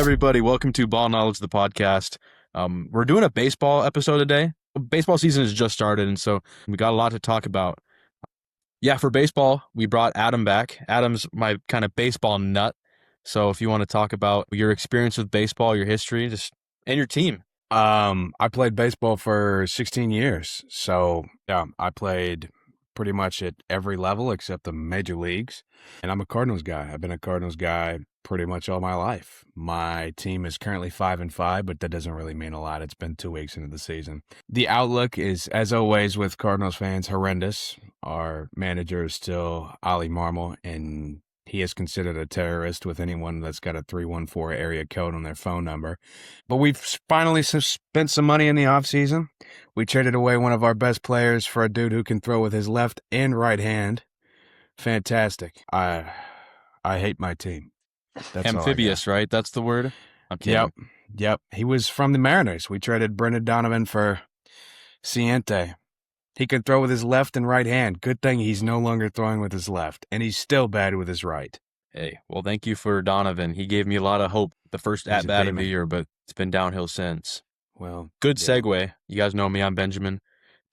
everybody. Welcome to Ball Knowledge, the podcast. We're doing a baseball episode today. Baseball season has just started, and so we got a lot to talk about. Yeah, for baseball, we brought Adam back. Adam's my kind of baseball nut. So if you want to talk about your experience with baseball, your history, and your team. I played baseball for 16 years. So, yeah, I played pretty much at every level except the major leagues. And I'm a Cardinals guy. I've been a Cardinals guy pretty much all my life. My team is currently 5-5, but that doesn't really mean a lot. It's been 2 weeks into the season. The outlook is, as always with Cardinals fans, horrendous. Our manager is still Ollie Marmol, and he is considered a terrorist with anyone that's got a 314 area code on their phone number. But we've finally spent some money in the offseason. We traded away one of our best players for a dude who can throw with his left and right hand. Fantastic. I hate my team. That's Amphibious, right? That's the word? I'm kidding. Yep. He was from the Mariners. We traded Brendan Donovan for Ciente. He can throw with his left and right hand. Good thing he's no longer throwing with his left, and he's still bad with his right. Hey, well, thank you for Donovan. He gave me a lot of hope the first at-bat of the year, but it's been downhill since. Well, good segue. You guys know me. I'm Benjamin.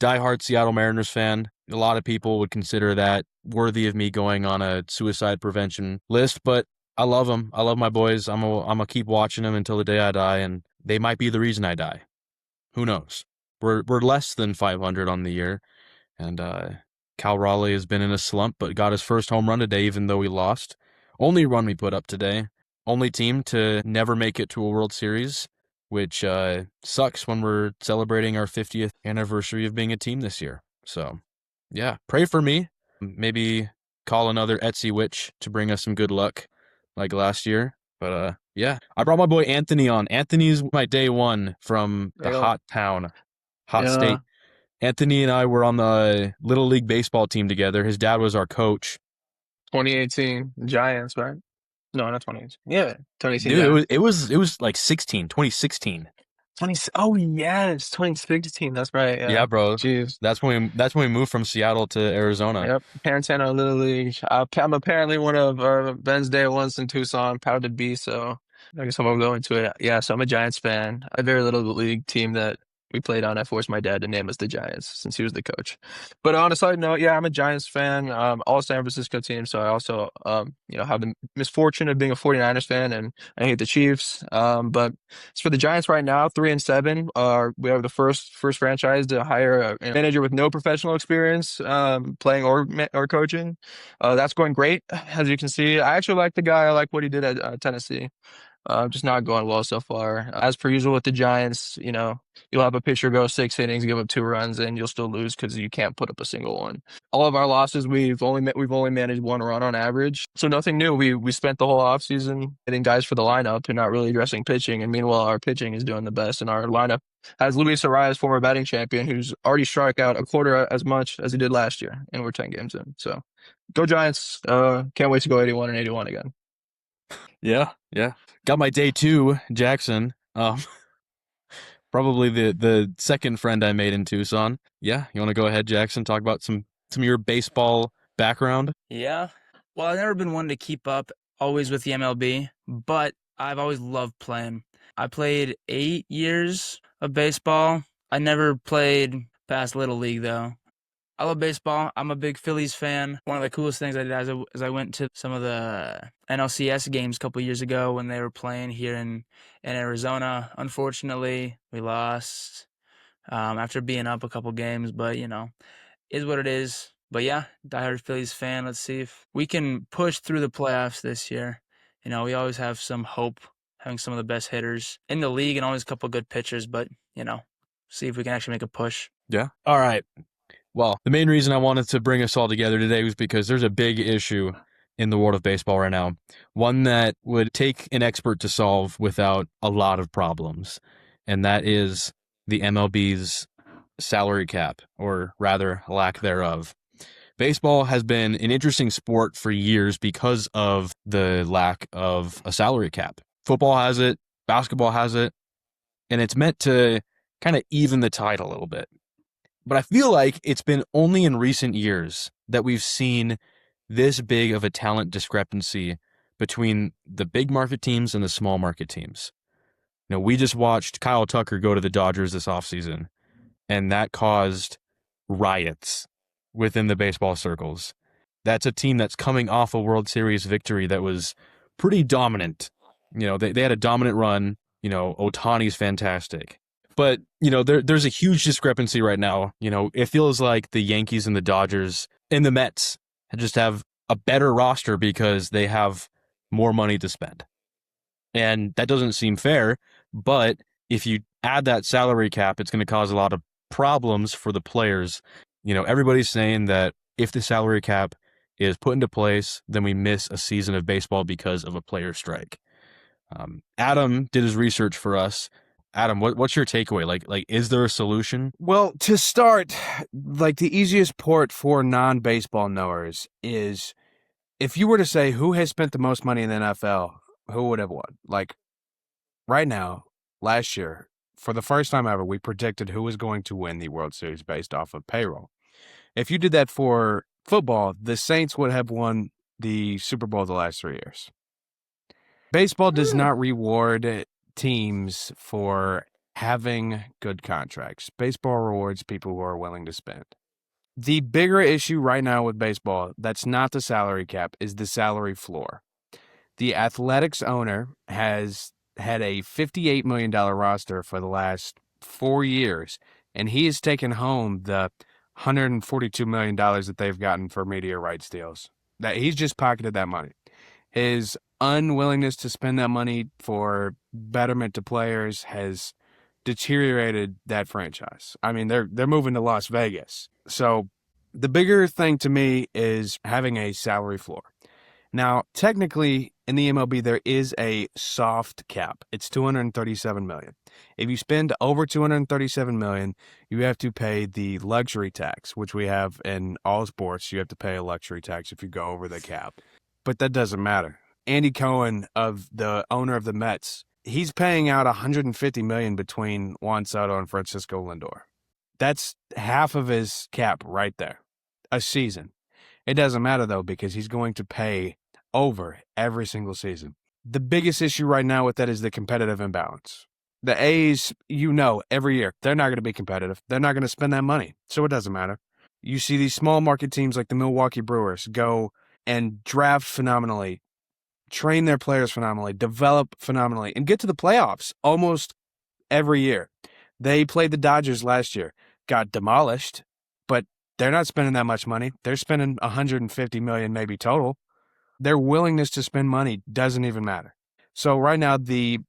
Diehard Seattle Mariners fan. A lot of people would consider that worthy of me going on a suicide prevention list, but I love them. I love my boys. I'm gonna keep watching them until the day I die, and they might be the reason I die. Who knows? We're less than 500 on the year, and Cal Raleigh has been in a slump, but got his first home run today, even though we lost. Only run we put up today. Only team to never make it to a World Series, which sucks when we're celebrating our 50th anniversary of being a team this year. So, yeah, pray for me. Maybe call another Etsy witch to bring us some good luck like last year. But, yeah, I brought my boy Anthony on. Anthony's my day one from the hot state. Anthony and I were on the Little League baseball team together. His dad was our coach. 2018 Giants, right? No, not 2018. Yeah, 2018. Dude, it was like 2016. Oh yes, 2016. That's right. Yeah, bro. Jeez. That's when we moved from Seattle to Arizona. Yep. Parentana Little League. I'm apparently one of Ben's day ones in Tucson. Proud to be. So I guess I'm gonna go into it. Yeah. So I'm a Giants fan. A very little league team that we played on. I forced my dad to name us the Giants since he was the coach. But on a side note, yeah, I'm a Giants fan. All San Francisco team. So I also, have the misfortune of being a 49ers fan, and I hate the Chiefs. But as for the Giants right now, 3-7. We have the first franchise to hire a manager with no professional experience, playing or coaching. That's going great, as you can see. I actually like the guy. I like what he did at Tennessee. Just not going well so far. As per usual with the Giants, you'll have a pitcher go 6 innings, give up 2 runs, and you'll still lose because you can't put up a single one. All of our losses, we've only managed 1 run on average, so nothing new. We spent the whole offseason getting guys for the lineup and not really addressing pitching, and meanwhile our pitching is doing the best, and our lineup has Luis Arias, former batting champion, who's already struck out a quarter as much as he did last year, and we're 10 games in. So go Giants! Can't wait to go 81-81 again. Yeah. Got my day 2, Jackson. Probably the second friend I made in Tucson. Yeah, you want to go ahead, Jackson, talk about some of your baseball background? Yeah. Well, I've never been one to keep up always with the MLB, but I've always loved playing. I played 8 years of baseball. I never played past Little League, though. I love baseball. I'm a big Phillies fan. One of the coolest things I did is I went to some of the NLCS games a couple years ago when they were playing here in Arizona. Unfortunately, we lost after being up a couple games, but, is what it is. But, yeah, diehard Phillies fan. Let's see if we can push through the playoffs this year. We always have some hope having some of the best hitters in the league and always a couple good pitchers, but, see if we can actually make a push. Yeah. All right. Well, the main reason I wanted to bring us all together today was because there's a big issue in the world of baseball right now, one that would take an expert to solve without a lot of problems, and that is the MLB's salary cap, or rather, lack thereof. Baseball has been an interesting sport for years because of the lack of a salary cap. Football has it, basketball has it, and it's meant to kind of even the tide a little bit. But I feel like it's been only in recent years that we've seen this big of a talent discrepancy between the big market teams and the small market teams. We just watched Kyle Tucker go to the Dodgers this offseason, and that caused riots within the baseball circles. That's a team that's coming off a World Series victory that was pretty dominant. They had a dominant run. Otani's fantastic. But, there's a huge discrepancy right now. It feels like the Yankees and the Dodgers and the Mets just have a better roster because they have more money to spend. And that doesn't seem fair, but if you add that salary cap, it's going to cause a lot of problems for the players. Everybody's saying that if the salary cap is put into place, then we miss a season of baseball because of a player strike. Adam did his research for us. Adam, what's your takeaway? Like, is there a solution? Well, to start, like the easiest port for non-baseball knowers is if you were to say who has spent the most money in the NFL, who would have won? Like right now, last year, for the first time ever, we predicted who was going to win the World Series based off of payroll. If you did that for football, the Saints would have won the Super Bowl the last 3 years. Baseball does not reward teams for having good contracts. Baseball rewards people who are willing to spend. The bigger issue right now with baseball, that's not the salary cap, is the salary floor. The Athletics owner has had a $58 million roster for the last 4 years, and he has taken home the $142 million that they've gotten for media rights deals. That he's just pocketed that money. His unwillingness to spend that money for betterment to players has deteriorated that franchise. I mean, they're moving to Las Vegas. So the bigger thing to me is having a salary floor. Now, technically, in the MLB, there is a soft cap. It's $237 million. If you spend over $237 million, you have to pay the luxury tax, which we have in all sports. You have to pay a luxury tax if you go over the cap. But that doesn't matter. Andy Cohen, the owner of the Mets, he's paying out $150 million between Juan Soto and Francisco Lindor. That's half of his cap right there, a season. It doesn't matter, though, because he's going to pay over every single season. The biggest issue right now with that is the competitive imbalance. The A's, every year, they're not going to be competitive. They're not going to spend that money, so it doesn't matter. You see these small market teams like the Milwaukee Brewers go and draft phenomenally, train their players phenomenally, develop phenomenally, and get to the playoffs almost every year. They played the Dodgers last year, got demolished, but they're not spending that much money. They're spending $150 million maybe total. Their willingness to spend money doesn't even matter. So right now, the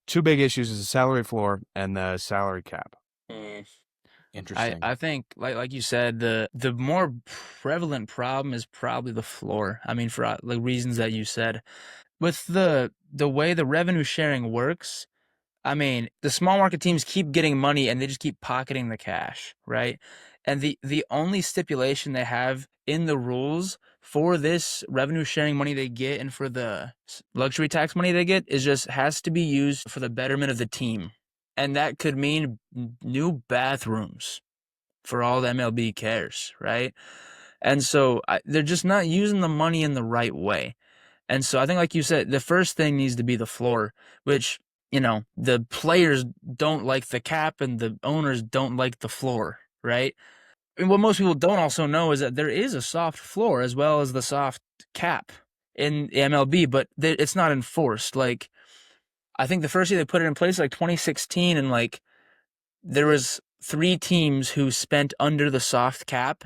two big issues is the salary floor and the salary cap. Interesting. I think like you said, the more prevalent problem is probably the floor. I mean, for the reasons that you said. With the way the revenue sharing works, I mean, the small market teams keep getting money and they just keep pocketing the cash, right? And the only stipulation they have in the rules for this revenue sharing money they get and for the luxury tax money they get is just has to be used for the betterment of the team. And that could mean new bathrooms for all the MLB cares, right? And so they're just not using the money in the right way. And so I think, like you said, the first thing needs to be the floor, which, the players don't like the cap and the owners don't like the floor, right? And what most people don't also know is that there is a soft floor as well as the soft cap in the MLB, but it's not enforced. Like, I think the first year they put it in place, like 2016, and there was 3 teams who spent under the soft cap,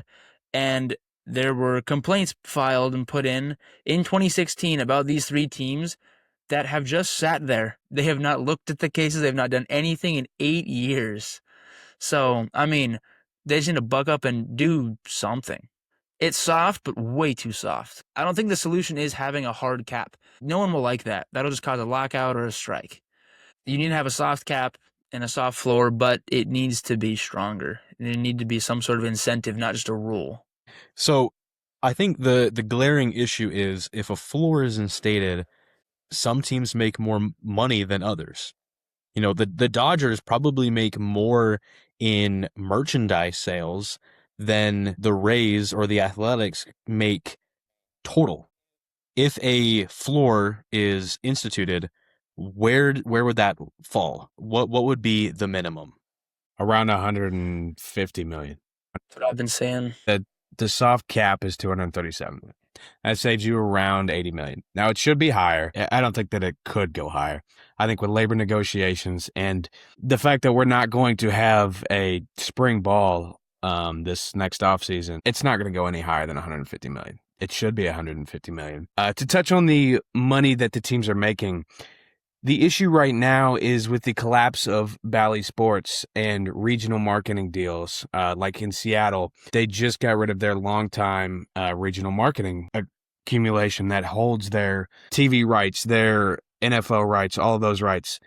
and there were complaints filed and put in 2016 about these 3 teams that have just sat there. They have not looked at the cases. They've not done anything in 8 years. So, I mean, they just need to buck up and do something. It's soft, but way too soft. I don't think the solution is having a hard cap. No one will like that. That'll just cause a lockout or a strike. You need to have a soft cap and a soft floor, but it needs to be stronger. There need to be some sort of incentive, not just a rule. So I think the glaring issue is if a floor is instated, some teams make more money than others. The Dodgers probably make more in merchandise sales than the Rays or the Athletics make total. if a floor is instituted, where would that fall? What would be the minimum? Around 150 million. That's what I've been saying. The soft cap is 237 million. That saves you around 80 million. Now, it should be higher. I don't think that it could go higher. I think with labor negotiations and the fact that we're not going to have a spring ball this next offseason, it's not going to go any higher than 150 million. It should be 150 million. To touch on the money that the teams are making, the issue right now is with the collapse of Bally Sports and regional marketing deals. Like in Seattle, they just got rid of their longtime regional marketing accumulation that holds their TV rights, their NFL rights, all of those rights.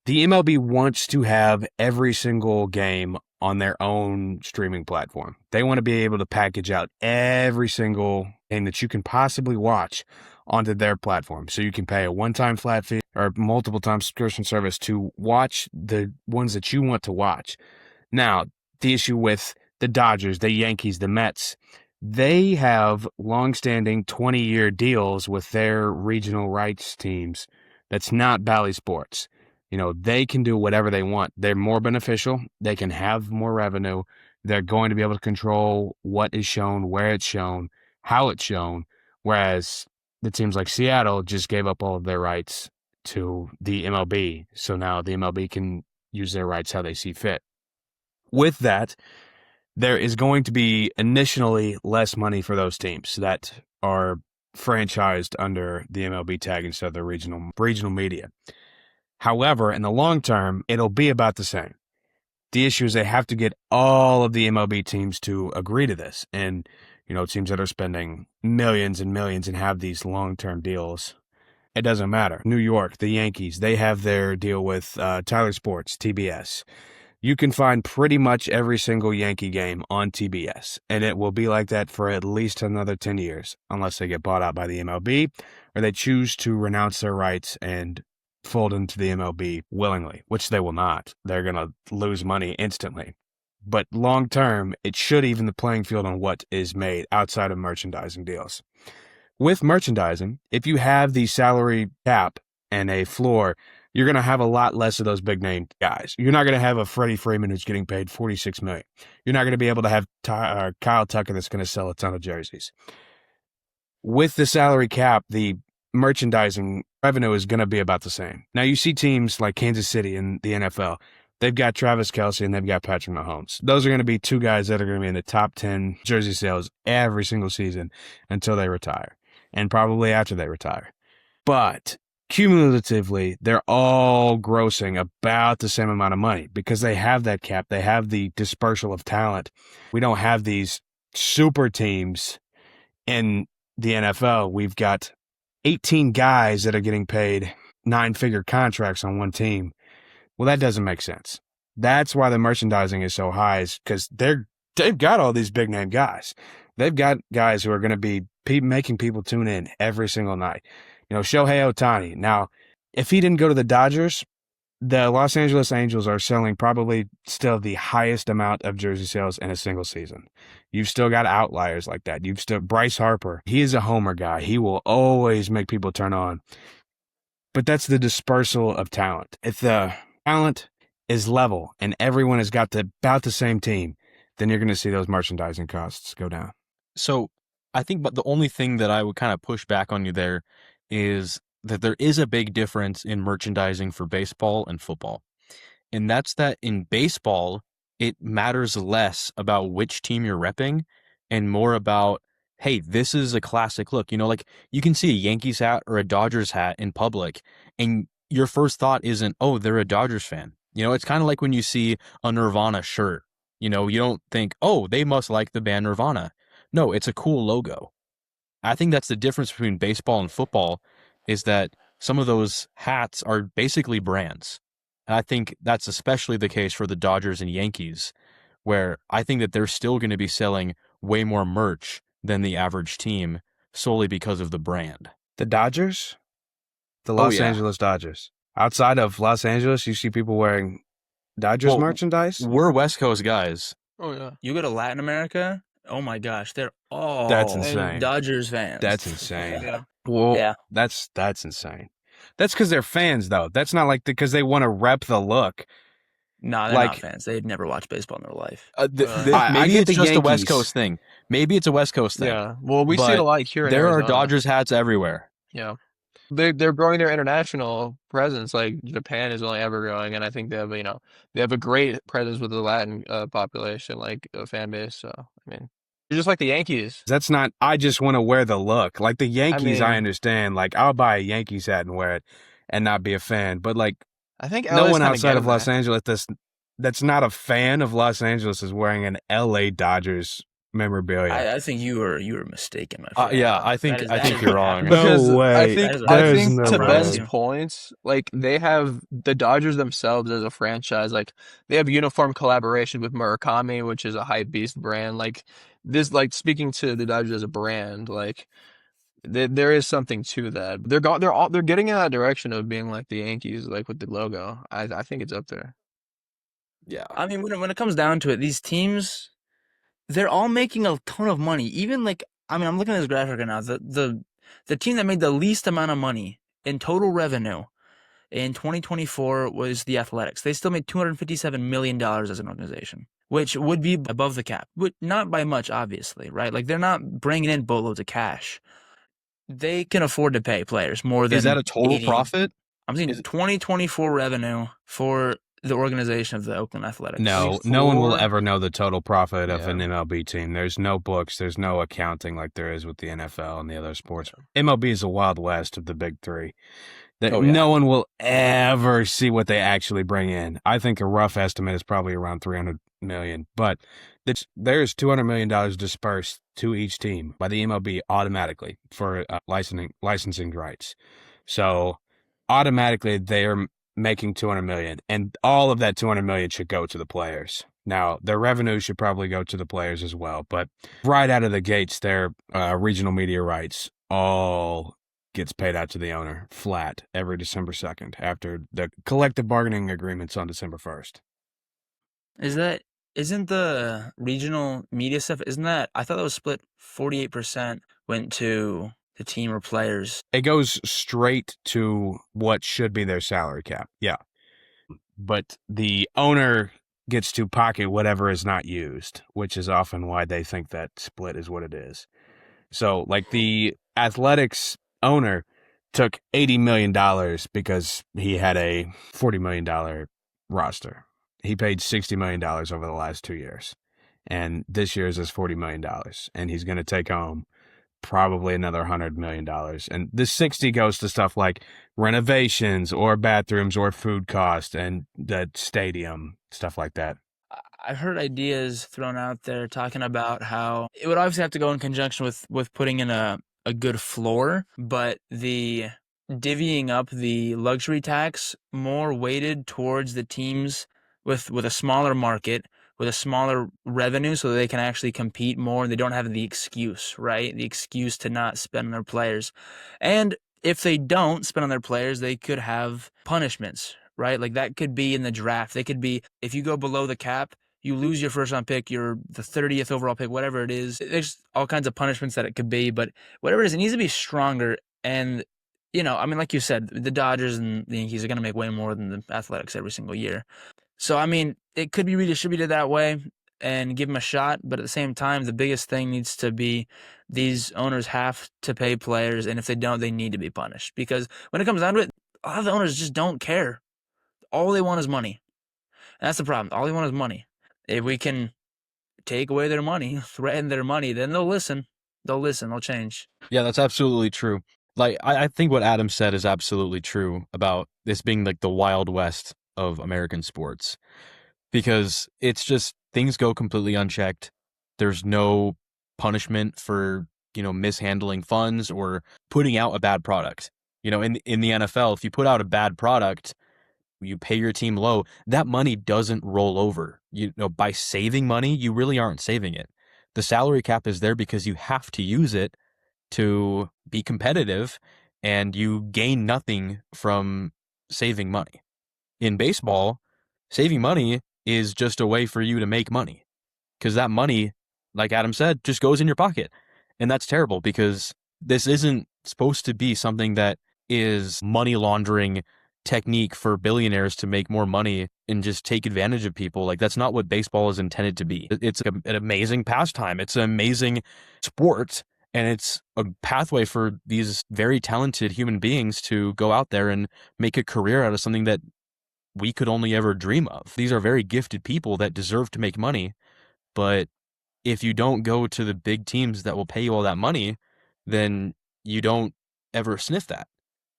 The MLB wants to have every single game on their own streaming platform. They want to be able to package out every single game that you can possibly watch onto their platform. So you can pay a one-time flat fee or multiple time subscription service to watch the ones that you want to watch. Now, the issue with the Dodgers, the Yankees, the Mets, they have long-standing 20-year deals with their regional rights teams. That's not Bally Sports. You know, they can do whatever they want. They're more beneficial. They can have more revenue. They're going to be able to control what is shown, where it's shown, how it's shown. Whereas the teams like Seattle just gave up all of their rights to the MLB. So now the MLB can use their rights how they see fit. With that, there is going to be initially less money for those teams that are franchised under the MLB tag instead of the regional media. However, in the long term, it'll be about the same. The issue is they have to get all of the MLB teams to agree to this. And, you know, teams that are spending millions and millions and have these long-term deals, it doesn't matter. New York, the Yankees, they have their deal with Tyler Sports, TBS. You can find pretty much every single Yankee game on TBS, and it will be like that for at least another 10 years, unless they get bought out by the MLB or they choose to renounce their rights and fold into the MLB willingly, which they will not. They're going to lose money instantly. But long term, it should even the playing field on what is made outside of merchandising deals. With merchandising, if you have the salary cap and a floor, you're going to have a lot less of those big name guys. You're not going to have a Freddie Freeman who's getting paid $46 million. You're not going to be able to have Kyle Tucker that's going to sell a ton of jerseys. With the salary cap, the merchandising revenue is going to be about the same. Now, you see teams like Kansas City in the NFL. They've got Travis Kelce and they've got Patrick Mahomes. Those are going to be two guys that are going to be in the top 10 jersey sales every single season until they retire, and probably after they retire. But cumulatively, they're all grossing about the same amount of money because they have that cap. They have the dispersal of talent. We don't have these super teams in the NFL. We've got 18 guys that are getting paid 9-figure contracts on one team. Well, that doesn't make sense. That's why the merchandising is so high, is because they've got all these big name guys. They've got guys who are going to be making people tune in every single night. You know, Shohei Ohtani. Now, if he didn't go to the Dodgers, the Los Angeles Angels are selling probably still the highest amount of jersey sales in a single season. You've still got outliers like that. You've still Bryce Harper. He is a homer guy. He will always make people turn on. But that's the dispersal of talent. If the talent is level and everyone has got about the same team, then you're going to see those merchandising costs go down. So I think, but the only thing that I would kind of push back on you there is that there is a big difference in merchandising for baseball and football. And that's that in baseball, it matters less about which team you're repping and more about, hey, this is a classic look. You know, like you can see a Yankees hat or a Dodgers hat in public, and your first thought isn't, oh, they're a Dodgers fan. You know, it's kind of like when you see a Nirvana shirt. You know, you don't think, oh, they must like the band Nirvana. No, it's a cool logo. I think that's the difference between baseball and football, is that some of those hats are basically brands. And I think that's especially the case for the Dodgers and Yankees, where I think that they're still going to be selling way more merch than the average team solely because of the brand. The Dodgers? The Los Angeles Dodgers. Outside of Los Angeles, you see people wearing Dodgers merchandise? We're West Coast guys. Oh, yeah. You go to Latin America, Oh my gosh, they're That's all insane. Dodgers fans. That's insane. Yeah. Well, Yeah. that's insane. That's because they're fans, though. That's not like because they want to rep the look. No, they're not Like, fans. They'd never watched baseball in their life. I Maybe get it's the just a West Yankees. Coast thing. Maybe it's a West Coast thing. Yeah. Well, we see it a But lot here in there are Arizona. Dodgers hats everywhere. Yeah. They're growing their international presence. Like Japan is only ever growing, and I think they have a great presence with the Latin population, like fan base. So I mean, they're just like the Yankees. That's not, I just want to wear the look. Like the Yankees, I mean- understand. Like, I'll buy a Yankees hat and wear it and not be a fan. But, like, I think no LA's one kinda outside of getting Los there. Angeles that's not a fan of Los Angeles is wearing an LA Dodgers memorabilia. I think you were mistaken, my friend. Yeah, I think That is you're what wrong. happened. No Because way. I think That is what I There's think no to way. Ben's you. points, like they have the Dodgers themselves as a franchise, like they have uniform collaboration with Murakami, which is a hype beast brand. Like this, like speaking to the Dodgers as a brand, like there is something to that. They're getting in that direction of being like the Yankees, like with the logo. I think it's up there. Yeah. I mean, when it comes down to it, these teams, they're all making a ton of money. Even like, I mean, I'm looking at this graphic right now. The team that made the least amount of money in total revenue in 2024 was the Athletics. They still made $257 million as an organization, which would be above the cap. Not by much, obviously, right? Like they're not bringing in boatloads of cash. They can afford to pay players more than Is that a total 80 profit? I'm seeing 2024 revenue for the organization of the Oakland Athletics. No one will 24? ever know the total profit of an Yeah. MLB team. There's no books, there's no accounting like there is with the NFL and the other sports. MLB is the Wild West of the big three. Oh, yeah. No one will ever see what they actually bring in. I think a rough estimate is probably around $300 million, but there's $200 million dispersed to each team by the MLB automatically for licensing rights. So automatically they're making $200 million, and all of that $200 million should go to the players. Now, their revenue should probably go to the players as well, but right out of the gates, their regional media rights all gets paid out to the owner flat every December 2nd after the collective bargaining agreements on December 1st. Isn't the regional media stuff, I thought that was split 48% went to the team or players. It goes straight to what should be their salary cap. Yeah. But the owner gets to pocket whatever is not used, which is often why they think that split is what it is. So, like the Athletics owner took $80 million because he had a $40 million roster. He paid $60 million over the last 2 years. And this year's is $40 million. And he's going to take home probably another $100 million. And the 60 goes to stuff like renovations or bathrooms or food cost and the stadium, stuff like that. I've heard ideas thrown out there talking about how it would obviously have to go in conjunction with putting in a good floor, but the divvying up the luxury tax more weighted towards the teams with a smaller market, with a smaller revenue, so they can actually compete more and they don't have the excuse, right? The excuse to not spend on their players. And if they don't spend on their players, they could have punishments, right? Like that could be in the draft. They could be, if you go below the cap, you lose your first round pick, you're the 30th overall pick, whatever it is. There's all kinds of punishments that it could be, but whatever it is, it needs to be stronger. And, I mean, like you said, the Dodgers and the Yankees are going to make way more than the Athletics every single year. So, I mean, it could be redistributed that way and give them a shot. But at the same time, the biggest thing needs to be these owners have to pay players. And if they don't, they need to be punished. Because when it comes down to it, a lot of the owners just don't care. All they want is money. And that's the problem. All they want is money. If we can take away their money, threaten their money, then they'll listen. They'll change. Yeah, that's absolutely true. Like, I think what Adam said is absolutely true about this being like the Wild West of American sports, because it's just things go completely unchecked. There's no punishment for, mishandling funds or putting out a bad product. In the NFL, if you put out a bad product, you pay your team low, that money doesn't roll over. By saving money, you really aren't saving it. The salary cap is there because you have to use it to be competitive, and you gain nothing from saving money. In baseball, saving money is just a way for you to make money, because that money like Adam said, just goes in your pocket. And that's terrible because this isn't supposed to be something that is money laundering technique for billionaires to make more money and just take advantage of people. Like, that's not what baseball is intended to be. It's an amazing pastime. It's an amazing sport. And it's a pathway for these very talented human beings to go out there and make a career out of something that we could only ever dream of. These are very gifted people that deserve to make money. But if you don't go to the big teams that will pay you all that money, then you don't ever sniff that.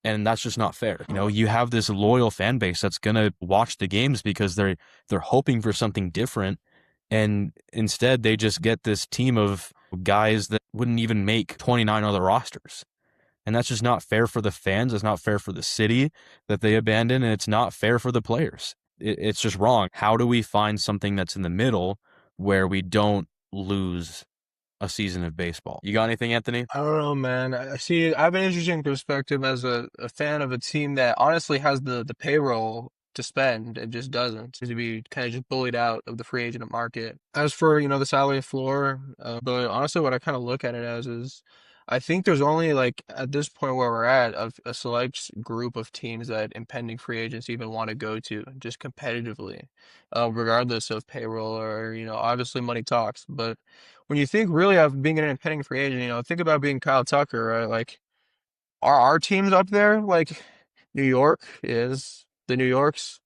And that's just not fair. You know, you have this loyal fan base that's going to watch the games because they're hoping for something different. And instead they just get this team of guys that wouldn't even make 29 other rosters. And that's just not fair for the fans. It's not fair for the city that they abandon. And it's not fair for the players. It's just wrong. How do we find something that's in the middle where we don't lose a season of baseball? You got anything, Anthony? I don't know, man. I see. I have an interesting perspective as a fan of a team that honestly has the payroll to spend and just doesn't. Seems to be kind of just bullied out of the free agent market. As for, the salary floor, but honestly, what I kind of look at it as is, I think there's only like at this point where we're at a select group of teams that impending free agents even want to go to just competitively, regardless of payroll or obviously money talks, but when you think really of being an impending free agent, think about being Kyle Tucker, right? Like, are our teams up there? Like, New York is the New Yorks,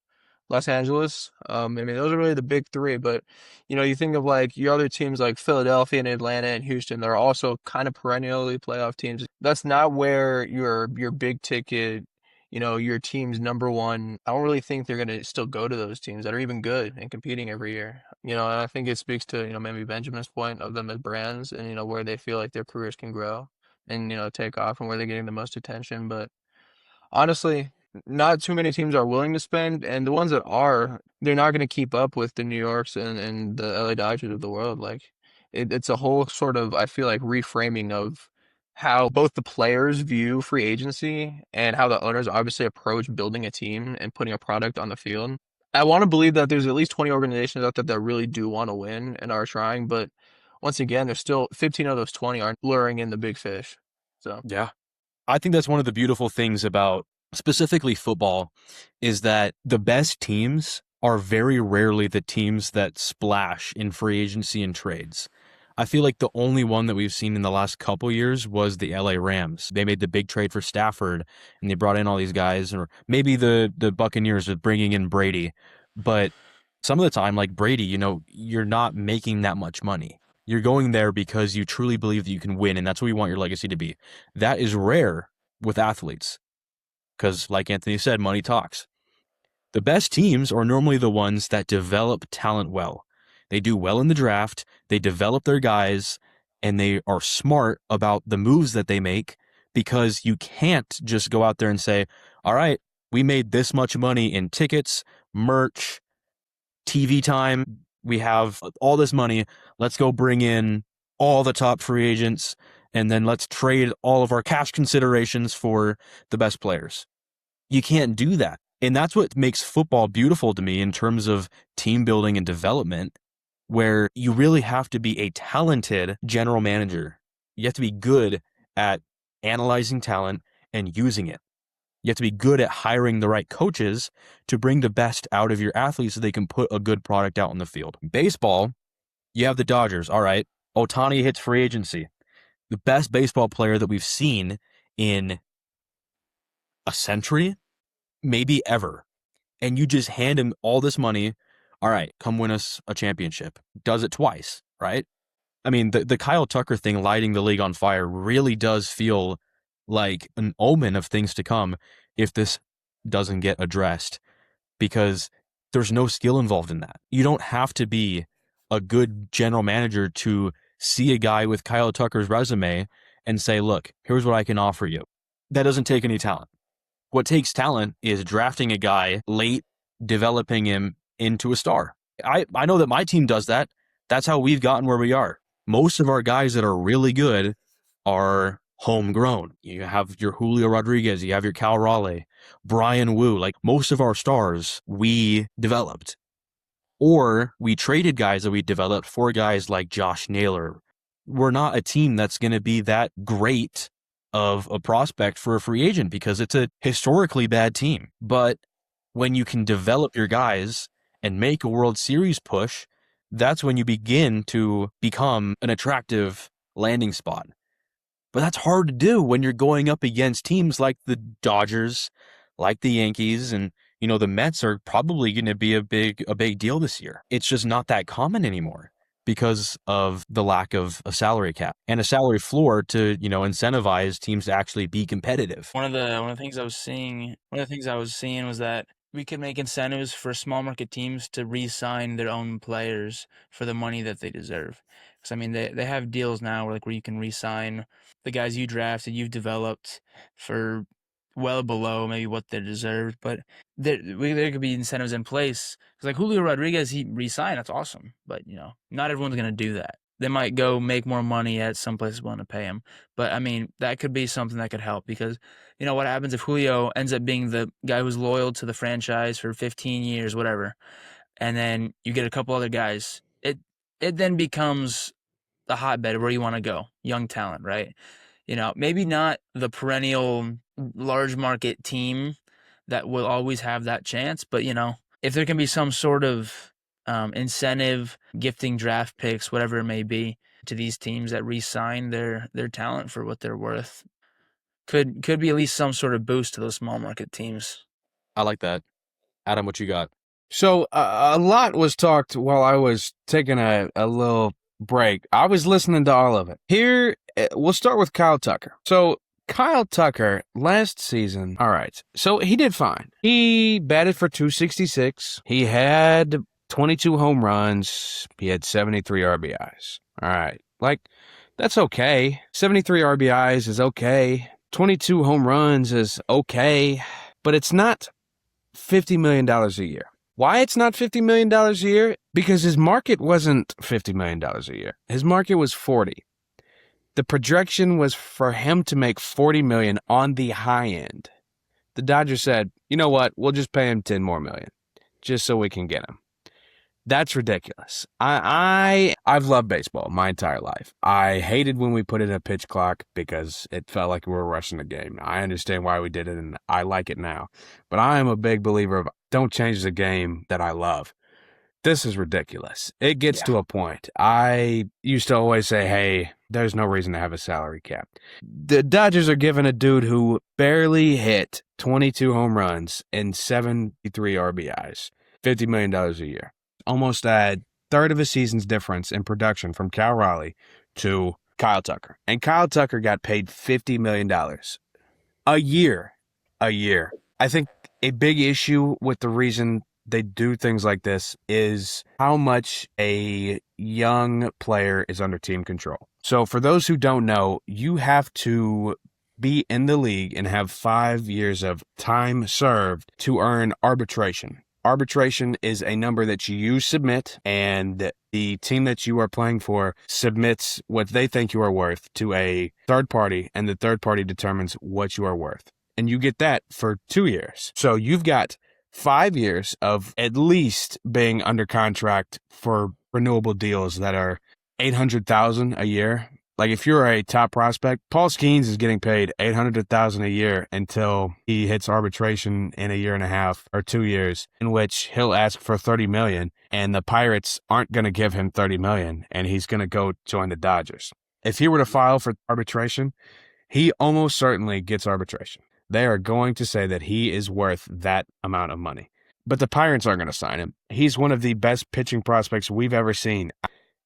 Los Angeles. I mean, those are really the big three. But you think of like your other teams like Philadelphia and Atlanta and Houston. They're also kind of perennially playoff teams. That's not where your big ticket, your team's number one. I don't really think they're gonna still go to those teams that are even good and competing every year. And I think it speaks to maybe Benjamin's point of them as brands and where they feel like their careers can grow and take off and where they're getting the most attention. But honestly, not too many teams are willing to spend, and the ones that are, they're not going to keep up with the New Yorks and the LA Dodgers of the world. Like, it's a whole sort of, I feel like, reframing of how both the players view free agency and how the owners obviously approach building a team and putting a product on the field. I want to believe that there's at least 20 organizations out there that really do want to win and are trying, but once again, there's still 15 of those 20 aren't luring in the big fish. So. Yeah. I think that's one of the beautiful things about specifically football is that the best teams are very rarely the teams that splash in free agency and trades. I feel like the only one that we've seen in the last couple years was the LA Rams. They made the big trade for Stafford and they brought in all these guys, or maybe the Buccaneers with bringing in Brady. But some of the time, like Brady, you're not making that much money. You're going there because you truly believe that you can win, and that's what you want your legacy to be. That is rare with athletes because, like Anthony said, money talks. The best teams are normally the ones that develop talent well. They do well in the draft, they develop their guys, and they are smart about the moves that they make because you can't just go out there and say, all right, we made this much money in tickets, merch, TV time. We have all this money. Let's go bring in all the top free agents, and then let's trade all of our cash considerations for the best players. You can't do that. And that's what makes football beautiful to me in terms of team building and development, where you really have to be a talented general manager. You have to be good at analyzing talent and using it. You have to be good at hiring the right coaches to bring the best out of your athletes so they can put a good product out on the field. Baseball, you have the Dodgers. All right. Ohtani hits free agency. The best baseball player that we've seen in a century, maybe ever. And you just hand him all this money. All right, come win us a championship. Does it twice, right? I mean, the Kyle Tucker thing lighting the league on fire really does feel like an omen of things to come if this doesn't get addressed, because there's no skill involved in that. You don't have to be a good general manager to see a guy with Kyle Tucker's resume and say, look, here's what I can offer you. That doesn't take any talent. What takes talent is drafting a guy late, developing him into a star. I know that my team does that. That's how we've gotten where we are. Most of our guys that are really good are homegrown. You have your Julio Rodriguez, you have your Cal Raleigh, Brian Wu. Like, most of our stars we developed. or we traded guys that we developed for guys like Josh Naylor. We're not a team that's going to be that great of a prospect for a free agent because it's a historically bad team. But when you can develop your guys and make a World Series push, that's when you begin to become an attractive landing spot. But that's hard to do when you're going up against teams like the Dodgers, like the Yankees, and the Mets are probably going to be a big deal this year. It's just not that common anymore because of the lack of a salary cap and a salary floor to, incentivize teams to actually be competitive. One of the things I was seeing was that we could make incentives for small market teams to re-sign their own players for the money that they deserve. Because I mean, they have deals now where you can re-sign the guys you drafted, you've developed for well below maybe what they deserved, but there could be incentives in place. Because Julio Rodriguez, he re-signed, that's awesome, but not everyone's gonna do that. They might go make more money at some places willing to pay him, but I mean that could be something that could help because what happens if Julio ends up being the guy who's loyal to the franchise for 15 years, whatever, and then you get a couple other guys, it then becomes the hotbed where you want to go, young talent, right? Maybe not the perennial large market team that will always have that chance, but if there can be some sort of incentive, gifting draft picks, whatever it may be, to these teams that re-sign their talent for what they're worth, could be at least some sort of boost to those small market teams. I like that. Adam, what you got? So a lot was talked while I was taking a little break. I was listening to all of it. Here, we'll start with Kyle Tucker. So Kyle Tucker last season, all right, so he did fine. He batted for 266. He had 22 home runs. He had 73 RBIs. All right, that's okay. 73 RBIs is okay. 22 home runs is okay, but it's not $50 million a year. Why it's not $50 million a year? Because his market wasn't $50 million a year. His market was 40. The projection was for him to make $40 million on the high end. The Dodgers said, you know what? We'll just pay him $10 more million just so we can get him. That's ridiculous. I've loved baseball my entire life. I hated when we put in a pitch clock because it felt like we were rushing the game. I understand why we did it, and I like it now. But I am a big believer of don't change the game that I love. This is ridiculous. It gets to a point. I used to always say, hey, there's no reason to have a salary cap. The Dodgers are giving a dude who barely hit 22 home runs and 73 RBIs $50 million a year. Almost a third of a season's difference in production from Cal Raleigh to Kyle Tucker. And Kyle Tucker got paid $50 million a year. I think a big issue with the reason they do things like this is how much a young player is under team control. So for those who don't know, you have to be in the league and have 5 years of time served to earn arbitration. Arbitration is a number that you submit, and the team that you are playing for submits what they think you are worth to a third party, and the third party determines what you are worth. And you get that for 2 years. So you've got 5 years of at least being under contract for renewable deals that are $800,000 a year. Like if you're a top prospect, Paul Skeens is getting paid $800,000 a year until he hits arbitration in a year and a half or 2 years, in which he'll ask for $30 million, and the Pirates aren't going to give him $30 million, and he's going to go join the Dodgers. If he were to file for arbitration, he almost certainly gets arbitration. They are going to say that he is worth that amount of money. But the Pirates aren't going to sign him. He's one of the best pitching prospects we've ever seen.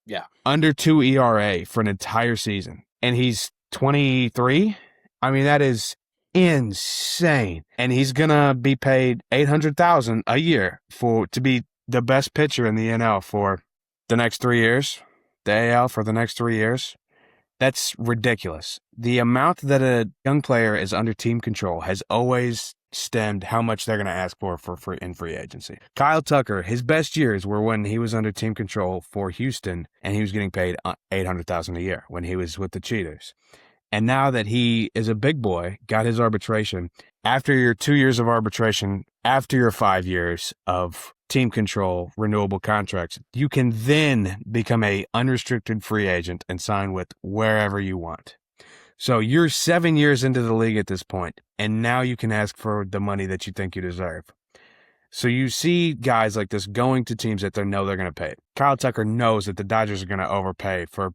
Yeah. Under 2 ERA for an entire season. And he's 23? I mean, that is insane. And he's going to be paid $800,000 a year to be the best pitcher in the NL for the next 3 years. The AL for the next 3 years. That's ridiculous. The amount that a young player is under team control has always stemmed how much they're going to ask for free agency. Kyle Tucker, his best years were when he was under team control for Houston, and he was getting paid $800,000 a year when he was with the Cheaters. And now that he is a big boy, got his arbitration, after your 2 years of arbitration, after your 5 years of team control, renewable contracts, you can then become a unrestricted free agent and sign with wherever you want. So you're 7 years into the league at this point, and now you can ask for the money that you think you deserve. So you see guys like this going to teams that they know they're going to pay. Kyle Tucker knows that the Dodgers are going to overpay for,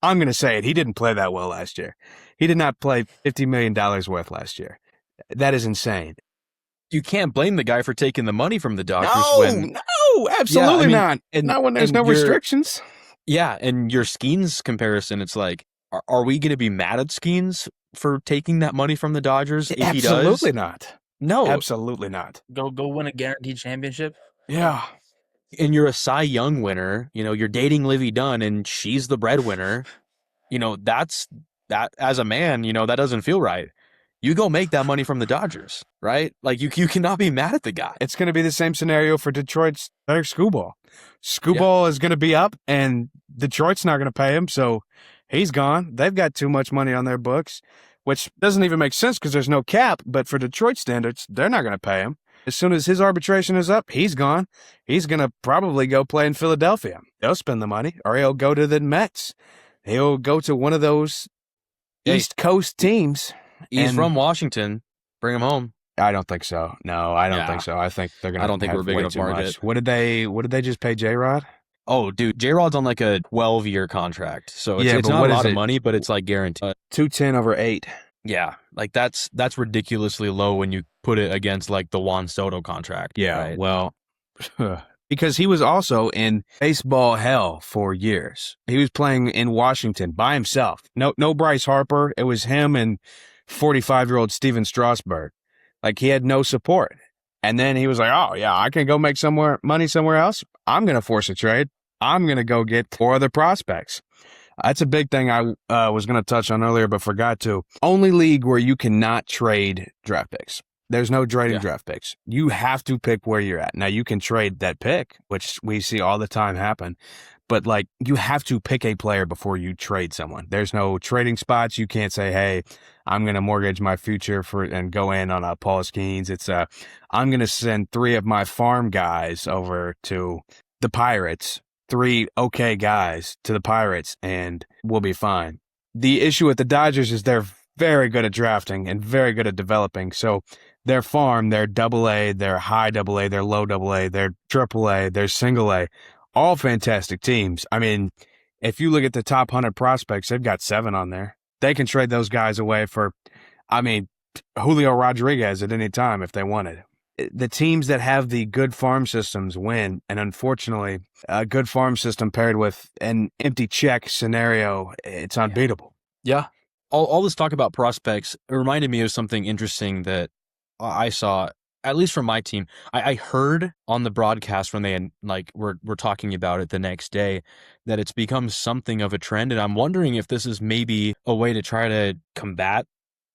I'm going to say it, he didn't play that well last year. He did not play $50 million worth last year. That is insane. You can't blame the guy for taking the money from the Dodgers No, absolutely not. And not when there's no restrictions. Yeah, and your Skeens comparison, it's like, are we going to be mad at Skeens for taking that money from the Dodgers if he does? Absolutely not. No. Absolutely not. Go win a guaranteed championship. Yeah. And you're a Cy Young winner. You're dating Livy Dunn, and she's the breadwinner. That as a man, that doesn't feel right. You go make that money from the Dodgers, right? Like, you cannot be mad at the guy. It's going to be the same scenario for Detroit's Scooball. Scooball is going to be up, and Detroit's not going to pay him, so he's gone. They've got too much money on their books, which doesn't even make sense because there's no cap, but for Detroit standards, they're not going to pay him. As soon as his arbitration is up, he's gone. He's going to probably go play in Philadelphia. They'll spend the money, or he'll go to the Mets. He'll go to one of those East Coast teams. He's from Washington. Bring him home. I don't think so. No, I don't think so. I think they're going to I don't think we're big enough market. What did they just pay J-Rod? Oh, dude, J-Rod's on like a 12-year contract. So it's not a lot of money, but it's like guaranteed. 210 over 8. Yeah, like that's ridiculously low when you put it against like the Juan Soto contract. Yeah, right? well, because he was also in baseball hell for years. He was playing in Washington by himself. No Bryce Harper. It was him and 45-year-old Steven Strasburg. Like, he had no support. And then he was like, oh, yeah, I can go make money somewhere else. I'm going to force a trade. I'm going to go get 4 other prospects. That's a big thing I was going to touch on earlier, but forgot to. Only league where you cannot trade draft picks. There's no trading draft picks. You have to pick where you're at. Now, you can trade that pick, which we see all the time happen. But, like, you have to pick a player before you trade someone. There's no trading spots. You can't say, hey, I'm going to mortgage my future and go in on a Paul Skeens. It's I'm going to send 3 of my farm guys over to the Pirates, 3 okay guys to the Pirates, and we'll be fine. The issue with the Dodgers is they're very good at drafting and very good at developing. So their farm, their AA, their high AA, their low AA, their AAA, their single A, all fantastic teams. I mean, if you look at the top 100 prospects, they've got 7 on there. They can trade those guys away for, Julio Rodriguez at any time if they wanted. The teams that have the good farm systems win, and unfortunately, a good farm system paired with an empty check scenario, it's unbeatable. Yeah. All this talk about prospects, it reminded me of something interesting that I saw, at least from my team. I heard on the broadcast when they were talking about it the next day that it's become something of a trend, and I'm wondering if this is maybe a way to try to combat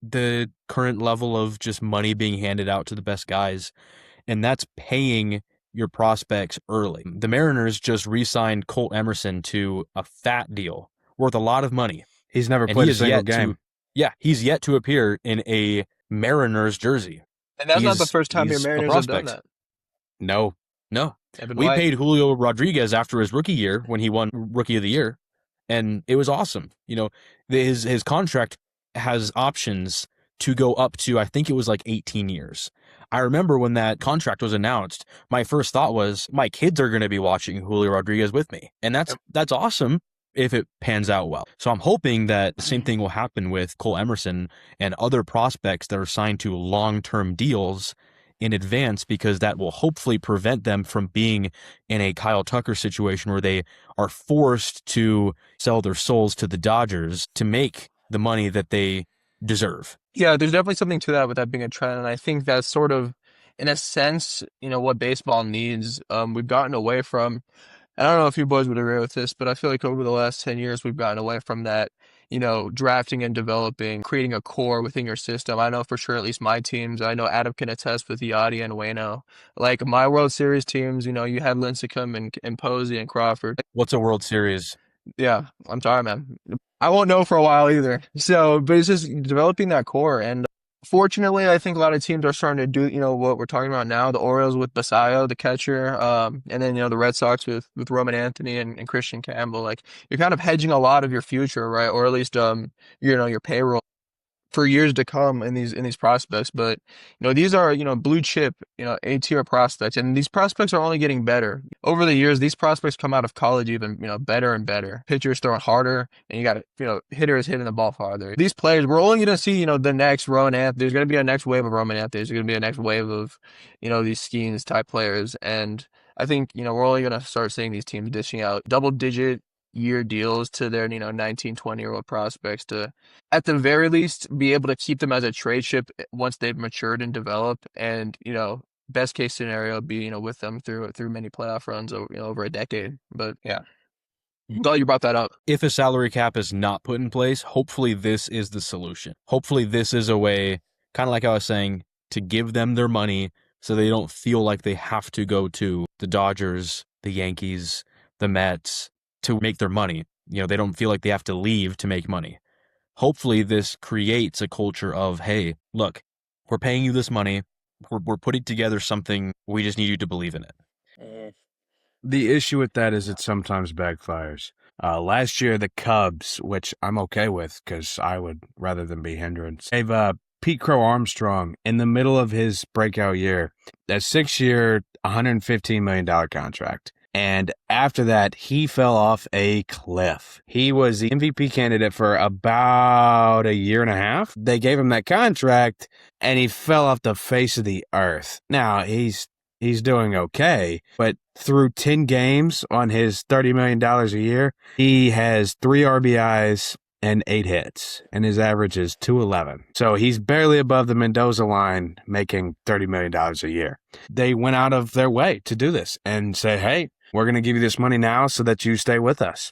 the current level of just money being handed out to the best guys, and that's paying your prospects early. The Mariners just re-signed Colt Emerson to a fat deal worth a lot of money. He's never played a single game. He's yet to appear in a Mariners jersey. And that's not the first time your Mariners have done that. No. We paid Julio Rodriguez after his rookie year when he won Rookie of the Year, and it was awesome. His contract has options to go up to, I think it was like 18 years. I remember when that contract was announced, my first thought was, my kids are going to be watching Julio Rodriguez with me. And that's awesome if it pans out well. So I'm hoping that the same thing will happen with Cole Emerson and other prospects that are signed to long-term deals in advance, because that will hopefully prevent them from being in a Kyle Tucker situation where they are forced to sell their souls to the Dodgers to make the money that they deserve. Yeah, there's definitely something to that with that being a trend. And I think that's sort of, in a sense, what baseball needs. We've gotten away from, and I don't know if you boys would agree with this, but I feel like over the last 10 years, we've gotten away from that, drafting and developing, creating a core within your system. I know for sure, at least my teams, I know Adam can attest with Yachty and Waino. Like my World Series teams, you had Lincecum and Posey and Crawford. What's a World Series? Yeah, I'm sorry, man. I won't know for a while either. So, but it's just developing that core. And Fortunately, I think a lot of teams are starting to do, what we're talking about now. The Orioles with Basayo, the catcher, and then, the Red Sox with Roman Anthony and Christian Campbell. Like, you're kind of hedging a lot of your future, right? Or at least, your payroll for years to come in these prospects. But these are blue chip, A-tier prospects, and these prospects are only getting better over the years. These prospects come out of college even better and better. Pitchers throwing harder, and you got hitters hitting the ball farther. These players, we're only going to see the next Rowan Anthony. There's going to be a next wave of Roman Anthony. There's going to be a next wave of these Skeens type players, and I think we're only going to start seeing these teams dishing out double digit year deals to their 19, 20-year-old prospects to at the very least be able to keep them as a trade chip once they've matured and developed, and best case scenario be with them through many playoff runs over over a decade. But yeah, I'm glad you brought that up. If a salary cap is not put in place, hopefully this is the solution. Hopefully this is a way, kind of like I was saying, to give them their money so they don't feel like they have to go to the Dodgers, the Yankees, the Mets to make their money. They don't feel like they have to leave to make money. Hopefully this creates a culture of, hey, look, we're paying you this money. We're putting together something. We just need you to believe in it. The issue with that is it sometimes backfires. Last year, the Cubs, which I'm okay with because I would rather than be hindrance, gave Pete Crow Armstrong in the middle of his breakout year a 6-year, $115 million contract. And after that, he fell off a cliff. He was the MVP candidate for about a year and a half. They gave him that contract, and he fell off the face of the earth. Now, he's doing okay, but through 10 games on his $30 million a year, he has 3 RBIs and 8 hits, and his average is 211. So he's barely above the Mendoza line, making $30 million a year. They went out of their way to do this and say, hey, we're going to give you this money now so that you stay with us.